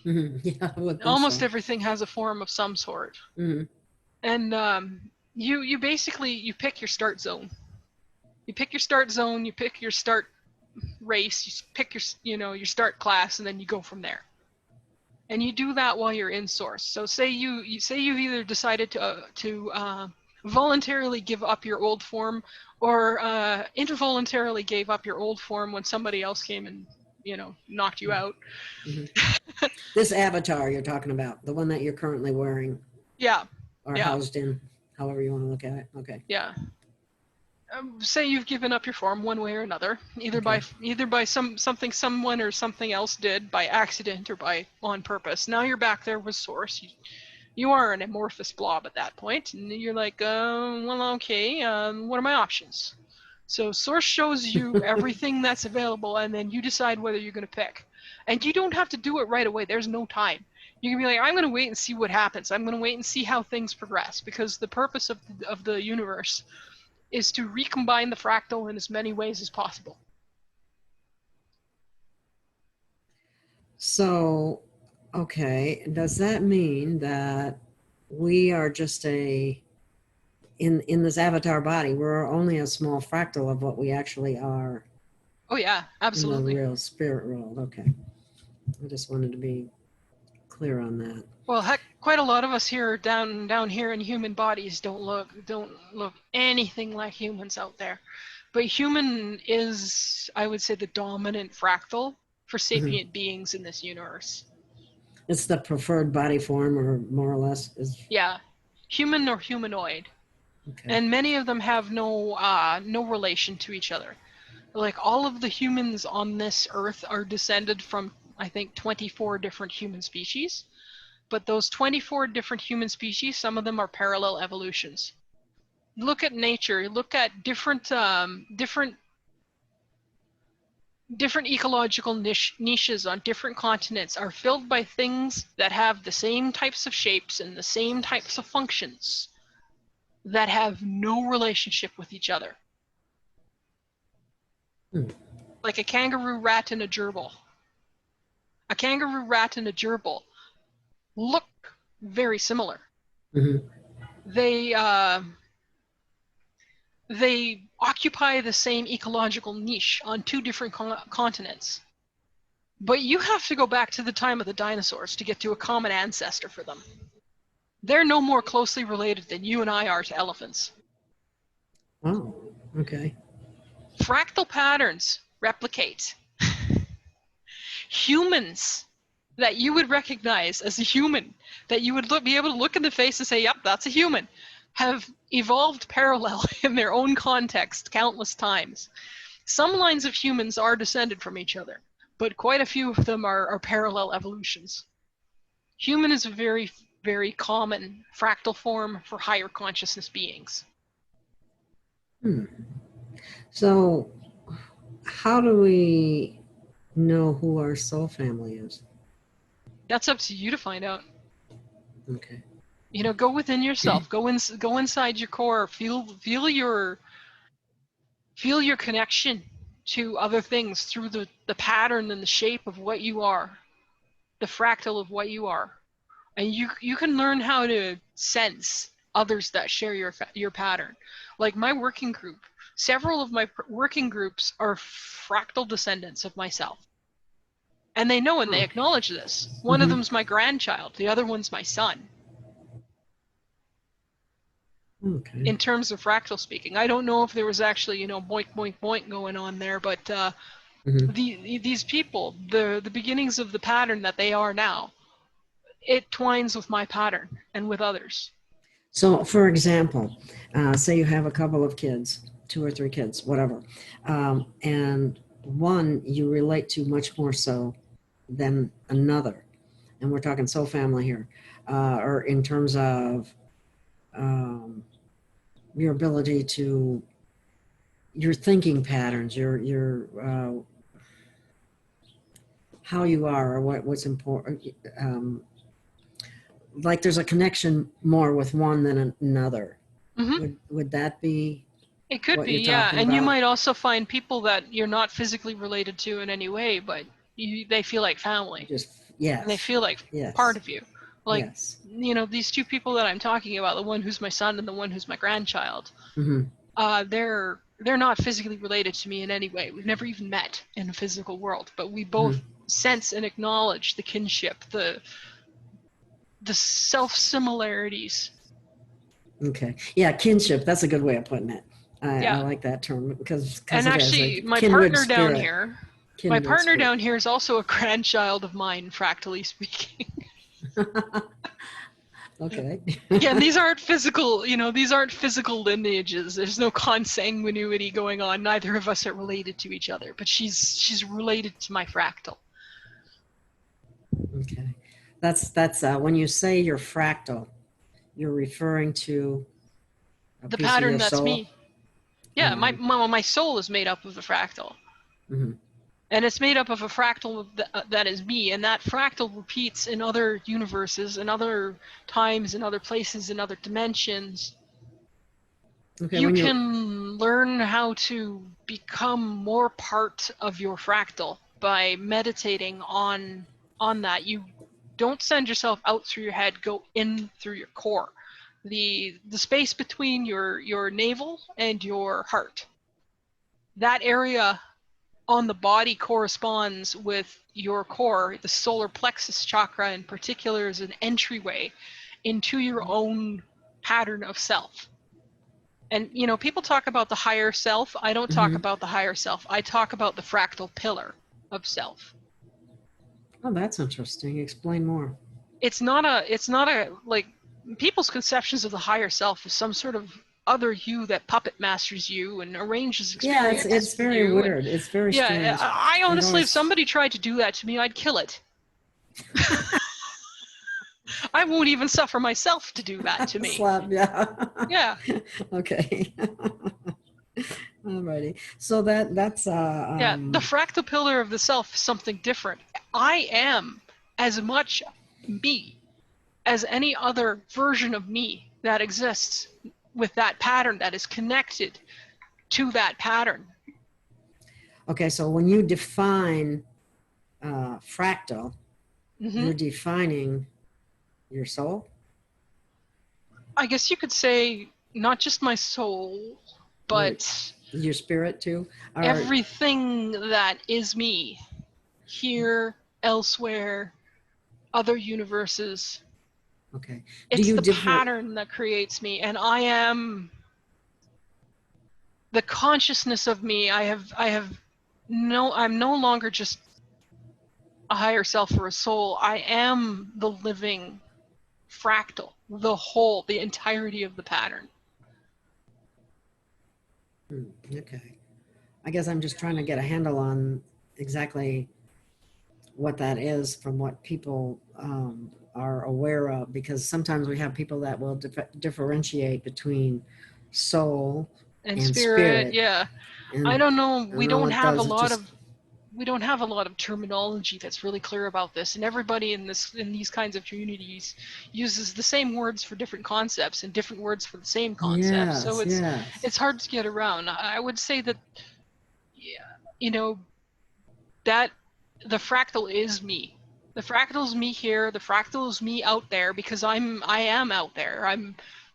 Mm-hmm. Yeah, I would think Almost so. everything has a form of some sort. Mm-hmm. And you basically, you pick your start zone. You pick your start zone, you pick your start race, you pick your start class, and then you go from there. And you do that while you're in source. So say you've either decided to voluntarily give up your old form, or involuntarily gave up your old form when somebody else came and, you know, knocked you out. Mm-hmm. This avatar you're talking about, the one that you're currently wearing. Yeah. Or Yeah. housed in, however you want to look at it. Okay. Yeah. Say you've given up your form one way or another, either by something someone or something else did by accident or by on purpose. Now you're back there with source. You are an amorphous blob at that point, and you're like, well, okay, what are my options? So source shows you everything that's available, and then you decide whether you're going to pick. And you don't have to do it right away. There's no time. You can be like, I'm going to wait and see what happens. I'm going to wait and see how things progress, because the purpose of the universe is to recombine the fractal in as many ways as possible. So, okay, does that mean that we are just in this avatar body, we're only a small fractal of what we actually are? Oh yeah, absolutely. In the real spirit world. Okay. I just wanted to be clear on that. Well, heck, quite a lot of us here down here in human bodies don't look anything like humans out there. But human is, I would say, the dominant fractal for sapient beings in this universe. It's the preferred body form, or more or less is. Yeah, human or humanoid. Okay. And many of them have no relation to each other. Like, all of the humans on this earth are descended from, I think, 24 different human species. But those 24 different human species, some of them are parallel evolutions. Look at nature. Look at different different ecological niches on different continents are filled by things that have the same types of shapes and the same types of functions that have no relationship with each other. Like a kangaroo rat and a gerbil. A kangaroo rat and a gerbil look very similar. They occupy the same ecological niche on two different continents. But you have to go back to the time of the dinosaurs to get to a common ancestor for them. They're no more closely related than you and I are to elephants. Oh, okay. Fractal patterns replicate. Humans that you would recognize as a human, that you would be able to look in the face and say, yep, that's a human, have evolved parallel in their own context countless times. Some lines of humans are descended from each other, but quite a few of them are parallel evolutions. Human is a very, very common fractal form for higher consciousness beings. So how do we know who our soul family is? That's up to you to find out. Okay. You know, go within yourself. Go inside your core. Feel your connection to other things through the pattern and the shape of what you are, the fractal of what you are, and you can learn how to sense others that share your pattern. Like my working group, several of my working groups are fractal descendants of myself. And they know and they acknowledge this. One of them's my grandchild. The other one's my son. Okay. In terms of fractal speaking. I don't know if there was actually, boink, boink, boink going on there, but these people, the beginnings of the pattern that they are now, it twines with my pattern and with others. So, for example, say you have a couple of kids, 2 or 3 kids, whatever, and one you relate to much more so than another, and we're talking soul family here, or in terms of your ability to, your thinking patterns, your how you are, or what's important. Like there's a connection more with one than another. Would that be? It could be, yeah. And you might also find people that you're not physically related to in any way, but they feel like family. And they feel like part of you. Like, these 2 people that I'm talking about, the one who's my son and the one who's my grandchild, they're not physically related to me in any way. We've never even met in a physical world, but we both sense and acknowledge the kinship, the self-similarities. Okay. Yeah, kinship. That's a good way of putting it. I like that term because and actually my partner down here, down here is also a grandchild of mine, fractally speaking. Okay. Again, these aren't physical lineages. There's no consanguinity going on. Neither of us are related to each other, but she's related to my fractal. Okay. That's when you say you're fractal, you're referring to the pattern that's soul? me. Yeah, my soul is made up of the fractal. And it's made up of a fractal that is me, and that fractal repeats in other universes, in other times, in other places, in other dimensions. Okay, you can learn how to become more part of your fractal by meditating on that. You don't send yourself out through your head, go in through your core. The space between your navel and your heart. That area on the body corresponds with your core. The solar plexus chakra in particular is an entryway into your own pattern of self. And people talk about the higher self. I don't talk about the higher self. I talk about the fractal pillar of self. Oh, that's interesting. Explain more. It's not a like people's conceptions of the higher self is some sort of other you that puppet masters you and arranges experiences. Yeah, it's very weird. It's very strange. Yeah, I honestly, if somebody tried to do that to me, I'd kill it. I won't even suffer myself to do that to me. Slap, yeah. Yeah. Okay. Alrighty. So that's Yeah, the fractal pillar of the self is something different. I am as much me as any other version of me that exists with that pattern that is connected to that pattern. okay. So when you define fractal, you're Hmm. defining your soul. I guess you could say not just my soul, but Your spirit too. Or, everything that is me here, elsewhere, other universes. okay. Do It's you the differ? pattern that creates me, and I am the consciousness of me. I'm no longer just a higher self or a soul. I am the living fractal, the whole, the entirety of the pattern. Okay. I guess I'm just trying to get a handle on exactly what that is from what people are aware of, because sometimes we have people that will differentiate between soul And and spirit, spirit, yeah. I and don't know. We all don't it have a does is lot just of terminology that's really clear about this, and everybody in these kinds of communities uses the same words for different concepts and different words for the same concepts. So yes, yes, it's hard to get around. I would say that, yeah, you know, that the fractal is me. The fractal is me here. The fractal is me out there, because I am out there.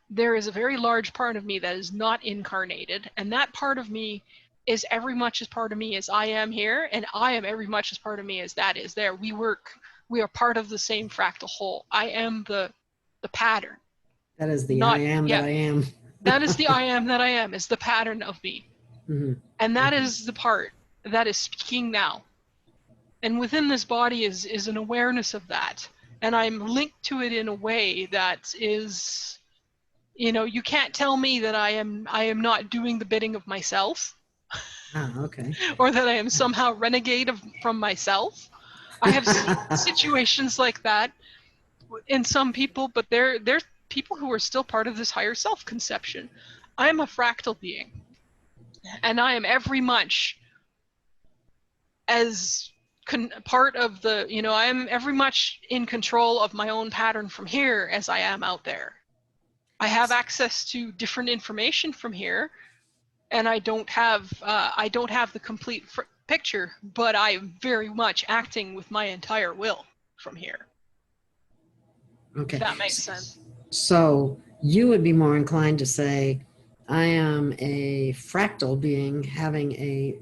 There is a very large part of me that is not incarnated, and that part of me is every much as part of me as I am here, and I am every much as part of me as that is there. We are part of the same fractal whole. I am the pattern. that is the I Not am that yeah. I am. That is the I am that I am, is the pattern of me. Mm-hmm. And that Okay. is the part that is speaking now. And within this body is an awareness of that. And I'm linked to it in a way that is, you can't tell me that I am not doing the bidding of myself, Okay. or that I am somehow renegade from myself. I have seen situations like that in some people, but they're people who are still part of this higher self conception. I am a fractal being, and I am every much as part of the, I am every much in control of my own pattern from here as I am out there. I have access to different information from here, and I don't have the complete picture, but I'm very much acting with my entire will from here. Okay. If that makes sense. So you would be more inclined to say, I am a fractal being having a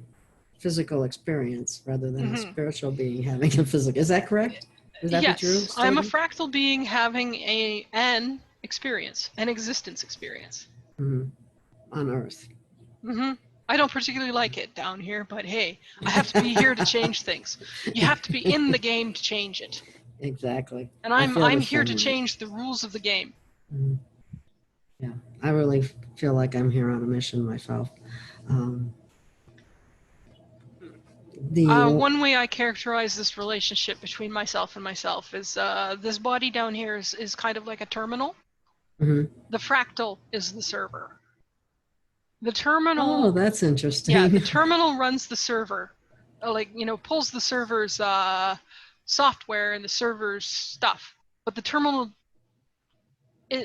physical experience rather than a spiritual being having a physical. Is that correct? Would that be true? Yes, I'm a Statement? fractal being having an experience, an existence experience. Mm-hmm. On Earth. I don't particularly like it down here, but hey, I have to be here to change things. You have to be in the game to change it. Exactly. And I feel I'm the here same to way. change the rules of the game. Mhm. Yeah, I really feel like I'm here on a mission myself. One way I characterize this relationship between myself and myself is this body down here is kind of like a terminal. Mm-hmm. The fractal is the server. The terminal, Oh, that's interesting. the terminal runs the server, pulls the server's software and the server's stuff. But the terminal,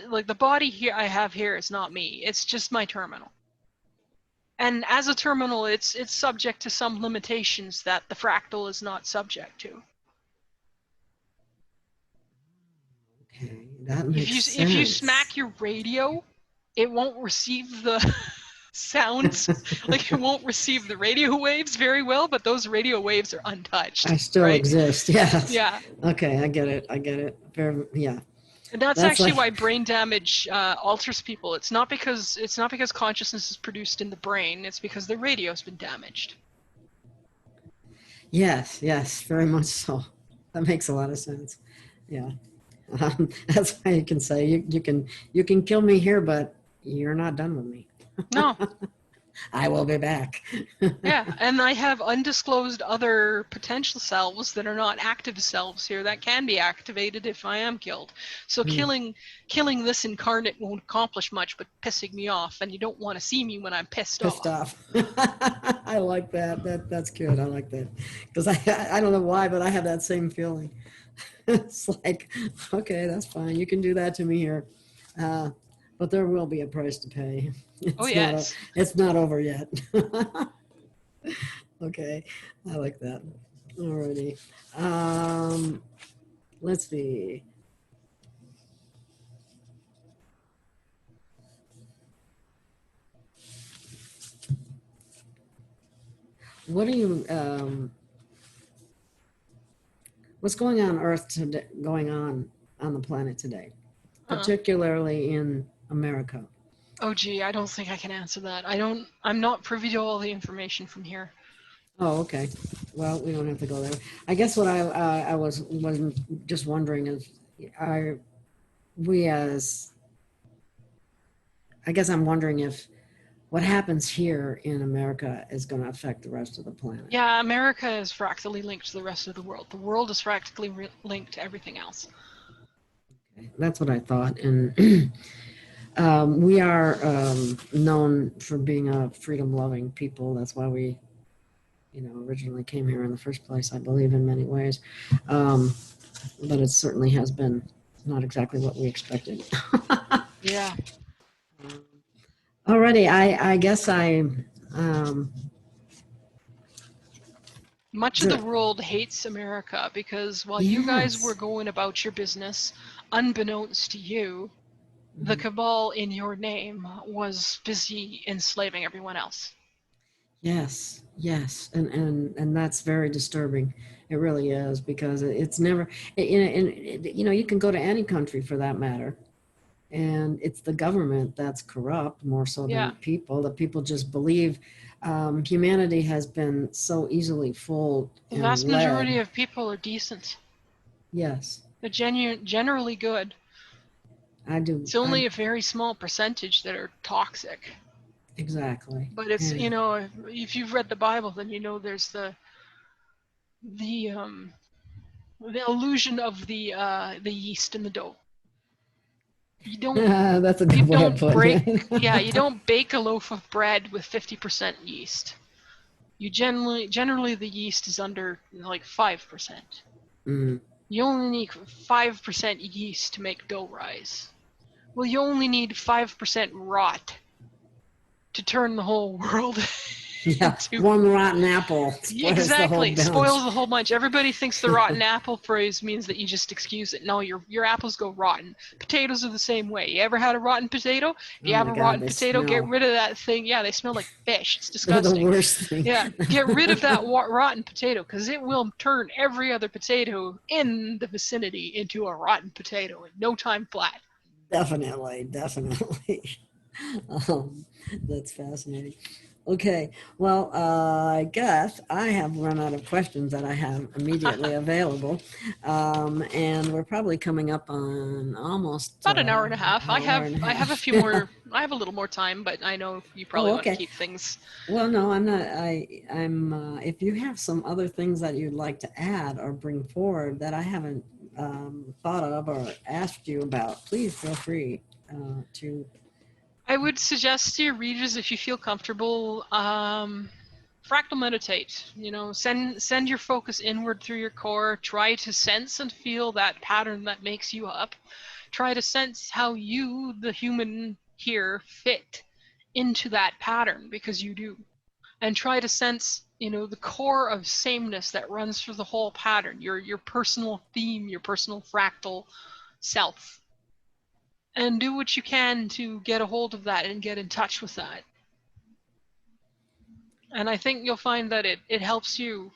like the body here I have here, is not me. It's just my terminal. And as a terminal, it's subject to some limitations that the fractal is not subject to. Okay, that makes sense. If you smack your radio, it won't receive the sounds, like it won't receive the radio waves very well, but those radio waves are untouched. I still right? exist. Yes. Yeah. Okay, I get it. Very, yeah. And that's actually like, why brain damage alters people. It's not because consciousness is produced in the brain. It's because the radio's been damaged. Yes, very much so. That makes a lot of sense. Yeah. That's why you can say you can kill me here, but you're not done with me. No. I will be back. Yeah, and I have undisclosed other potential selves that are not active selves here that can be activated if I am killed. So killing this incarnate won't accomplish much but pissing me off, and you don't want to see me when I'm pissed off. I like that. That's good. I like that. Because I don't know why, but I have that same feeling. It's like, okay, that's fine. You can do that to me here. But there will be a price to pay. Yes. It's not over yet. Okay, I like that. Alrighty. Let's see. What are you? What's going on Earth today? Going on the planet today, particularly in America? Oh gee, I don't think I can answer that. I'm not privy to all the information from here. Oh, okay. Well, we don't have to go there. I guess what I was just wondering is, are we as? I guess I'm wondering if what happens here in America is going to affect the rest of the planet. Yeah, America is fractally linked to the rest of the world. The world is fractally linked to everything else. Okay. That's what I thought, and we are known for being a freedom-loving people. That's why we, originally came here in the first place, I believe, in many ways. But it certainly has been not exactly what we expected. Yeah. Alrighty, I guess much of the world hates America because while you guys were going about your business, unbeknownst to you, the Cabal in your name was busy enslaving everyone else. Yes, and that's very disturbing. It really is, because it's never, you can go to any country for that matter, and it's the government that's corrupt more so than the people. The people just believe. Humanity has been so easily fooled. The vast majority of people are decent. Yes. They're generally good. I do. It's only a very small percentage that are toxic. Exactly. But it's, if you've read the Bible, then there's the illusion of the yeast in the dough. You don't. That's a good way of putting it. Yeah, you don't bake a loaf of bread with 50% yeast. You generally the yeast is under like 5%. You only need 5% yeast to make dough rise. Well, you only need 5% rot to turn the whole world. Yeah, one rotten apple spoils the whole bunch. Spoils the whole bunch. Everybody thinks the rotten apple phrase means that you just excuse it. No, your apples go rotten. Potatoes are the same way. You ever had a rotten potato? If you have a rotten potato, get rid of that thing. Yeah, they smell like fish. It's disgusting. They're the worst thing. Yeah, get rid of that rotten potato, because it will turn every other potato in the vicinity into a rotten potato in no time flat. Definitely. That's fascinating. Okay, well, I guess I have run out of questions that I have immediately available, and we're probably coming up on almost about an hour and a half. I have a few more. I have a little more time, but I know you probably want to keep things. Well, no, I'm not. I'm. If you have some other things that you'd like to add or bring forward that I haven't thought of or asked you about, please feel free to. I would suggest to your readers, if you feel comfortable, fractal meditate. Send your focus inward through your core. Try to sense and feel that pattern that makes you up. Try to sense how you, the human here, fit into that pattern, because you do. And try to sense, the core of sameness that runs through the whole pattern, your personal theme, your personal fractal self. And do what you can to get a hold of that and get in touch with that. And I think you'll find that it helps you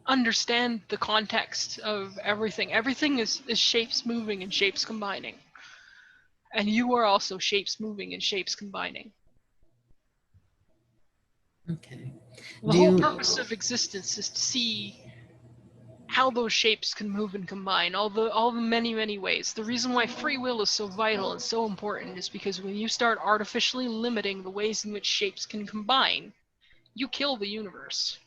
understand the context of everything. Everything is shapes moving and shapes combining. And you are also shapes moving and shapes combining. Okay. The whole purpose of existence is to see how those shapes can move and combine, all the many, many ways. The reason why free will is so vital and so important is because when you start artificially limiting the ways in which shapes can combine, you kill the universe.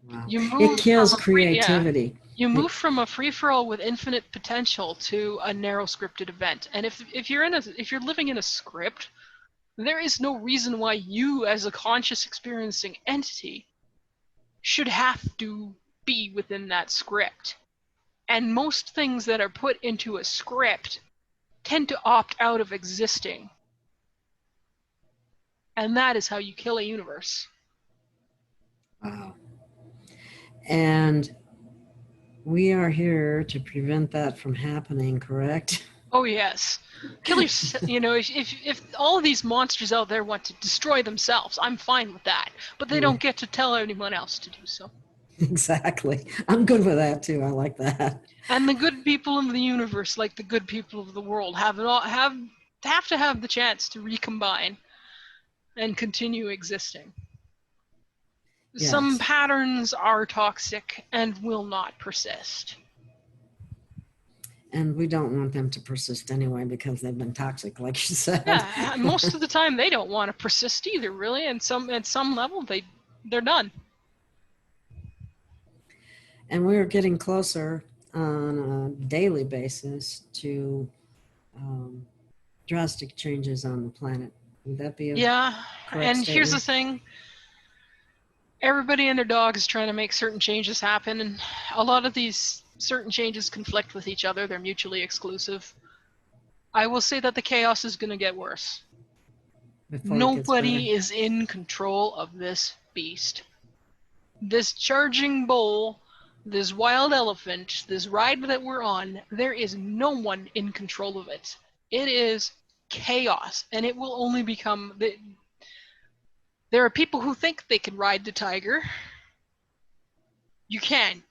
Wow. You move It kills from creativity. You move from a free-for-all with infinite potential to a narrow scripted event. And if you're living in a script, there is no reason why you, as a conscious experiencing entity, should have to be within that script. And most things that are put into a script tend to opt out of existing. And that is how you kill a universe. Wow. And we are here to prevent that from happening, correct? Oh yes. Killers, if all of these monsters out there want to destroy themselves, I'm fine with that. But they don't get to tell anyone else to do so. Exactly. I'm good with that too. I like that. And the good people of the universe, like the good people of the world, have to have the chance to recombine and continue existing. Yes. Some patterns are toxic and will not persist. And we don't want them to persist anyway because they've been toxic, like you said. Yeah, and most of the time they don't want to persist either, really. And at some level they're done. And we're getting closer on a daily basis to drastic changes on the planet. Would that be a correct and statement? Here's the thing. Everybody and their dog is trying to make certain changes happen, and a lot of these certain changes conflict with each other. They're mutually exclusive. I will say that the chaos is going to get worse. Nobody is in control of this beast. This charging bull, this wild elephant, this ride that we're on, there is no one in control of it. It is chaos, and it will only become... There are people who think they can ride the tiger. You can't.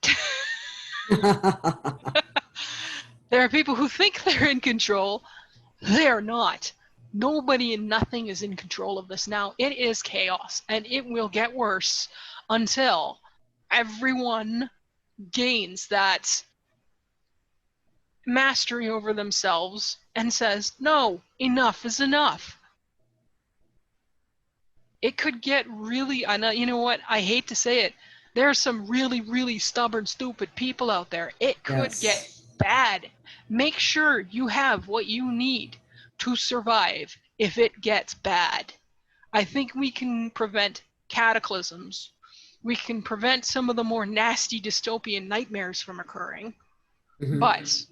There are people who think they're in control. They are not. Nobody and nothing is in control of this now. It is chaos, and it will get worse until everyone gains that mastery over themselves and says, no, enough is enough. It could get really, you know what, I hate to say it, there are some really, really stubborn, stupid people out there. It could get bad. Make sure you have what you need to survive if it gets bad. I think we can prevent cataclysms. We can prevent some of the more nasty dystopian nightmares from occurring. Mm-hmm. But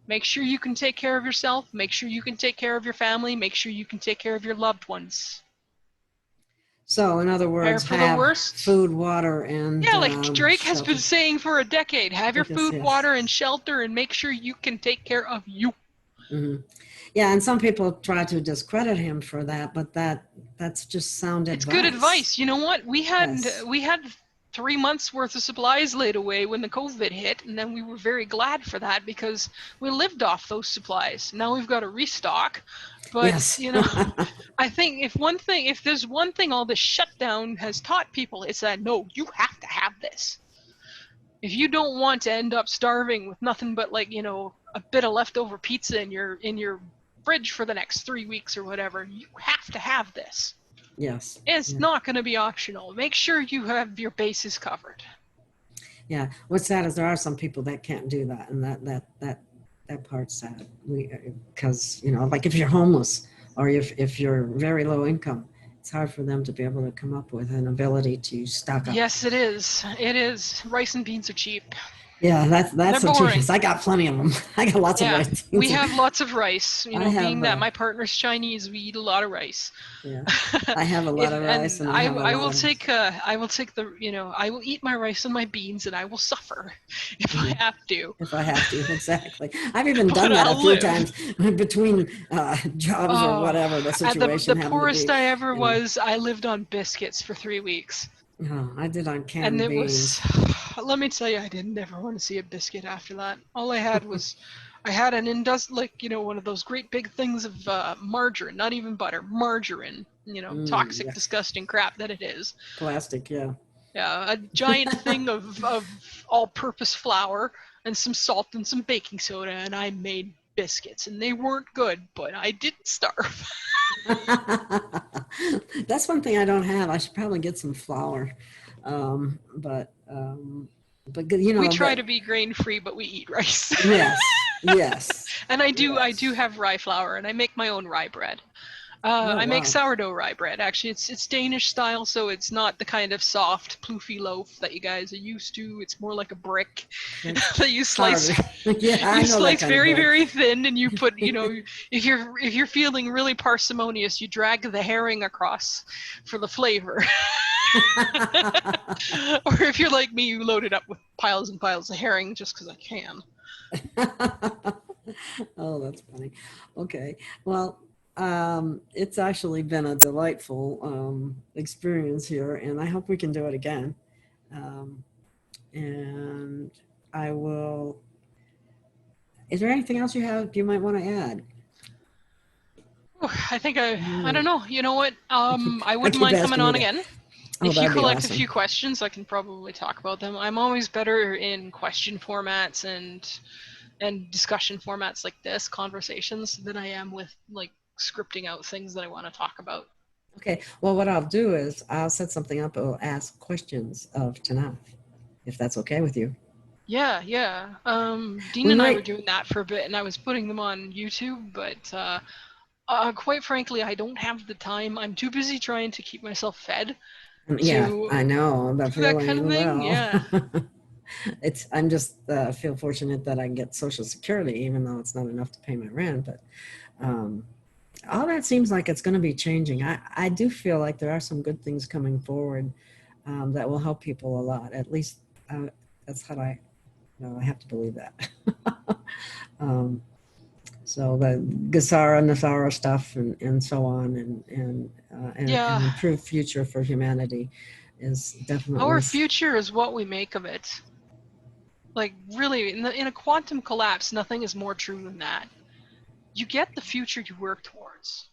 make sure you can take care of yourself. Make sure you can take care of your family. Make sure you can take care of your loved ones. So, in other words, have food, water, and like Drake has been saying for a decade, have your food, water, and shelter, and make sure you can take care of you. Mm-hmm. Yeah, and some people try to discredit him for that, but that's just sound advice. It's good advice. You know what? We had 3 months worth of supplies laid away when the COVID hit, and then we were very glad for that because we lived off those supplies. Now we've got to restock. But, I think if there's one thing all this shutdown has taught people, it's that, no, you have to have this. If you don't want to end up starving with nothing but a bit of leftover pizza in your fridge for the next 3 weeks or whatever, you have to have this. Yes. It's not going to be optional. Make sure you have your bases covered. Yeah. What's sad is there are some people that can't do that, and that part's sad. Because like if you're homeless or if you're very low income, it's hard for them to be able to come up with an ability to stock up. Yes, it is. It is. Rice and beans are cheap. Yeah, that's the truth. I got plenty of them. I got lots of rice. We have lots of rice. Being that my partner's Chinese, we eat a lot of rice. Yeah, I have a lot of rice, and I will eat my rice and my beans, and I will suffer if I have to. If I have to, exactly. I've even done that a few times between jobs or whatever the situation. The poorest I ever was, I lived on biscuits for 3 weeks. Oh, I did on canned beans. Let me tell you, I didn't ever want to see a biscuit after that. All I had was, I had an one of those great big things of margarine, not even butter, margarine, toxic, disgusting crap that it is. Plastic, yeah. Yeah, a giant thing of all-purpose flour and some salt and some baking soda, and I made biscuits, and they weren't good, but I didn't starve. That's one thing I don't have. I should probably get some flour. But you know, We try to be grain-free, but we eat rice. yes, yes. And I do Yes. have rye flour, and I make my own rye bread. Oh, I make wow. sourdough rye bread. Actually, it's Danish style, so it's not the kind of soft, ploofy loaf that you guys are used to. It's more like a brick That's that you slice. harder. Yeah, I You know that slice kind of very, bread. very thin, and you put, you know, if you're feeling really parsimonious, you drag the herring across for the flavor. Or if you're like me, you load it up with piles and piles of herring just because I can. Oh, that's funny. Okay. Well, it's actually been a delightful experience here, and I hope we can do it again. Um, and I will. Is there anything else you might want to add? I think I don't know. You know what? I I wouldn't keep mind coming asking you on that. again. Oh, If you that'd be collect a awesome. few questions, I can probably talk about them. I'm always better in question formats and discussion formats like this, conversations, than I am with like scripting out things that I want to talk about. Okay. Well, what I'll do is I'll set something up. I'll ask questions of Tanaath, if that's okay with you. Yeah, yeah. Dean We and I were might. doing that for a bit, and I was putting them on YouTube, but quite frankly, I don't have the time. I'm too busy trying to keep myself fed Yeah, I to know that do that kind of feeling thing. well. Yeah. I'm just feel fortunate that I get Social Security, even though it's not enough to pay my rent. But um, all that seems like it's going to be changing. I do feel like there are some good things coming forward that will help people a lot. At least that's how I have to believe that. um, so the Gasara, Nathara stuff and so on and an Yeah. improved future for humanity is definitely. Our future is what we make of it. Like, really, in a quantum collapse, nothing is more true than that. You get the future you work towards.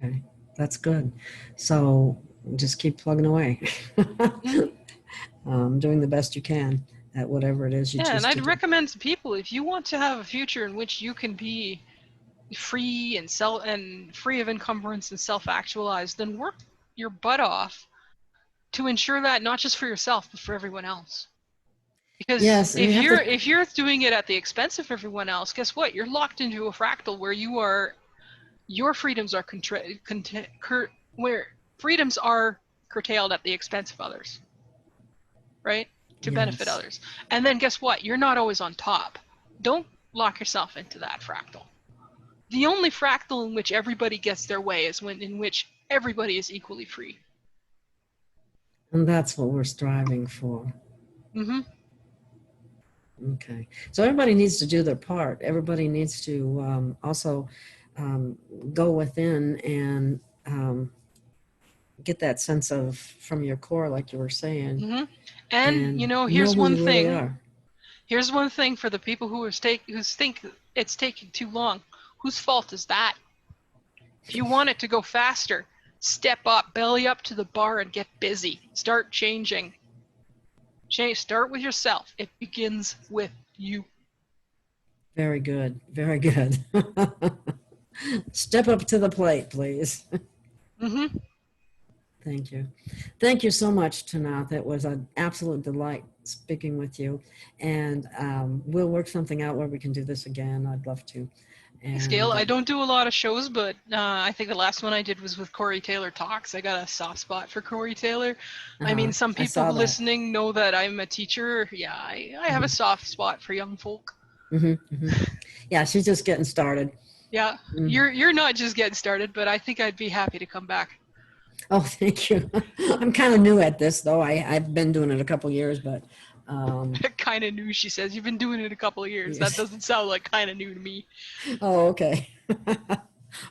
Okay, that's good. So just keep plugging away. Doing the best you can at whatever it is you Yeah, choose and to I'd do. recommend to people, if you want to have a future in which you can be free and free of encumbrance and self-actualized, then work your butt off to ensure that not just for yourself but for everyone else. Because Yes, and you have if you're doing it at the expense of everyone else, guess what? You're locked into a fractal where your freedoms are where freedoms are curtailed at the expense of others, right? To benefit yes, others. And then guess what? You're not always on top. Don't lock yourself into that fractal. The only fractal in which everybody gets their way is in which everybody is equally free. and that's what we're striving for. Mm-hmm. Okay, so everybody needs to do their part. Everybody needs to also go within and get that sense of from your core, like you were saying, Mm-hmm. And and know here's who one you really thing. are. Here's one thing for the people who think it's taking too long. Whose fault is that? If you want it to go faster, step up, belly up to the bar and get busy. Start changing. Start with yourself. It begins with you. Very good, very good. Step up to the plate, please. Mm-hmm. Thank you. Thank you so much, Tanath. It was an absolute delight speaking with you. And we'll work something out where we can do this again. I'd love to. Thanks, Gail. And I don't do a lot of shows, but I think the last one I did was with Corey Taylor Talks. I got a soft spot for Corey Taylor. I mean, some I people saw that. listening know that I'm a teacher. Yeah, I have a soft spot for young folk. Yeah, she's just getting started. Yeah, you're not just getting started, but I think I'd be happy to come back. Oh, thank you. I'm kind of new at this, though. I've been doing it a couple years, but Kind of new, she says. You've been doing it a couple of years. yes. That doesn't sound like kind of new to me. Oh, okay.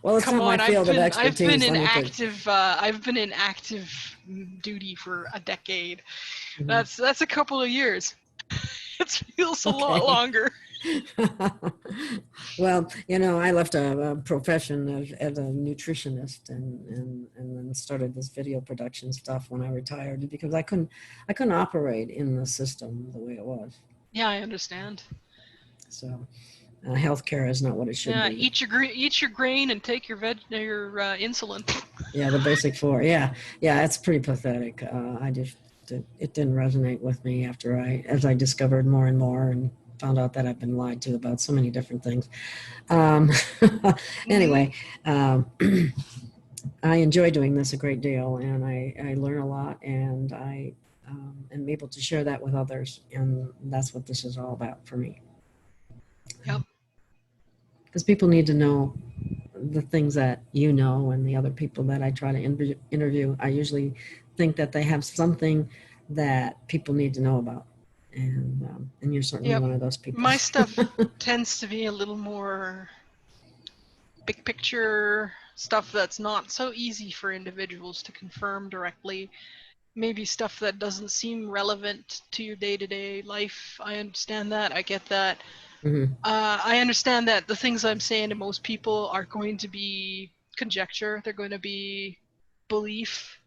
Well, it's Come not my on, field of expertise. I've been in active duty for a decade. That's a couple of years. It feels a lot longer. Well, you know, I left a profession as a nutritionist and then started this video production stuff when I retired because I couldn't operate in the system the way it was. Yeah, I understand. So healthcare is not what it should Yeah, be. eat your grain and take your insulin. Yeah, the basic four. Yeah, it's pretty pathetic. It didn't resonate with me as I discovered more and more and found out that I've been lied to about so many different things. Anyway, I enjoy doing this a great deal, and I learn a lot, and I am able to share that with others, and that's what this is all about for me. Yep. Because people need to know the things that you know, and the other people that I try to interview, I usually think that they have something that people need to know about, and you're certainly one of those people. My stuff tends to be a little more big picture stuff that's not so easy for individuals to confirm directly. Maybe stuff that doesn't seem relevant to your day-to-day life. I understand that. I get that. Mm-hmm. I understand that the things I'm saying to most people are going to be conjecture. They're going to be belief.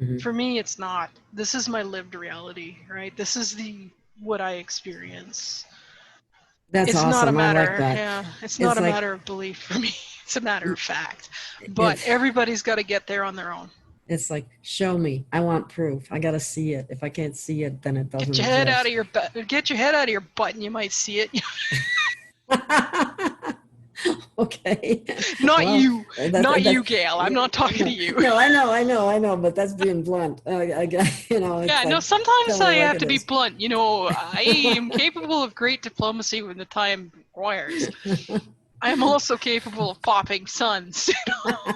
Mm-hmm. For me, it's not. This is my lived reality, right? This is what I experience. That's it's awesome. Not a matter, I like that. Yeah, it's not a matter of belief for me. It's a matter of fact. But everybody's got to get there on their own. It's like, show me. I want proof. I got to see it. If I can't see it, then it doesn't Get your head out of your butt. Get your head out of your butt, and you might see it. Okay. Not Well, you, Gail. I'm not talking to you. No, I know, but that's being blunt. You know. Yeah, like, no. Sometimes I have to be is. blunt. You know, I am capable of great diplomacy when the time requires. I am also capable of popping suns. You know?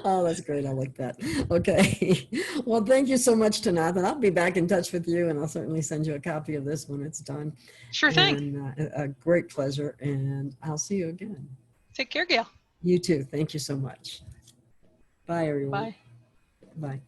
Oh, that's great. I like that. Okay. Well, thank you so much, Tanath. And I'll be back in touch with you, and I'll certainly send you a copy of this when it's done. Sure thing. And a great pleasure, and I'll see you again. Take care, Gail. You too. Thank you so much. Bye, everyone. Bye. Bye.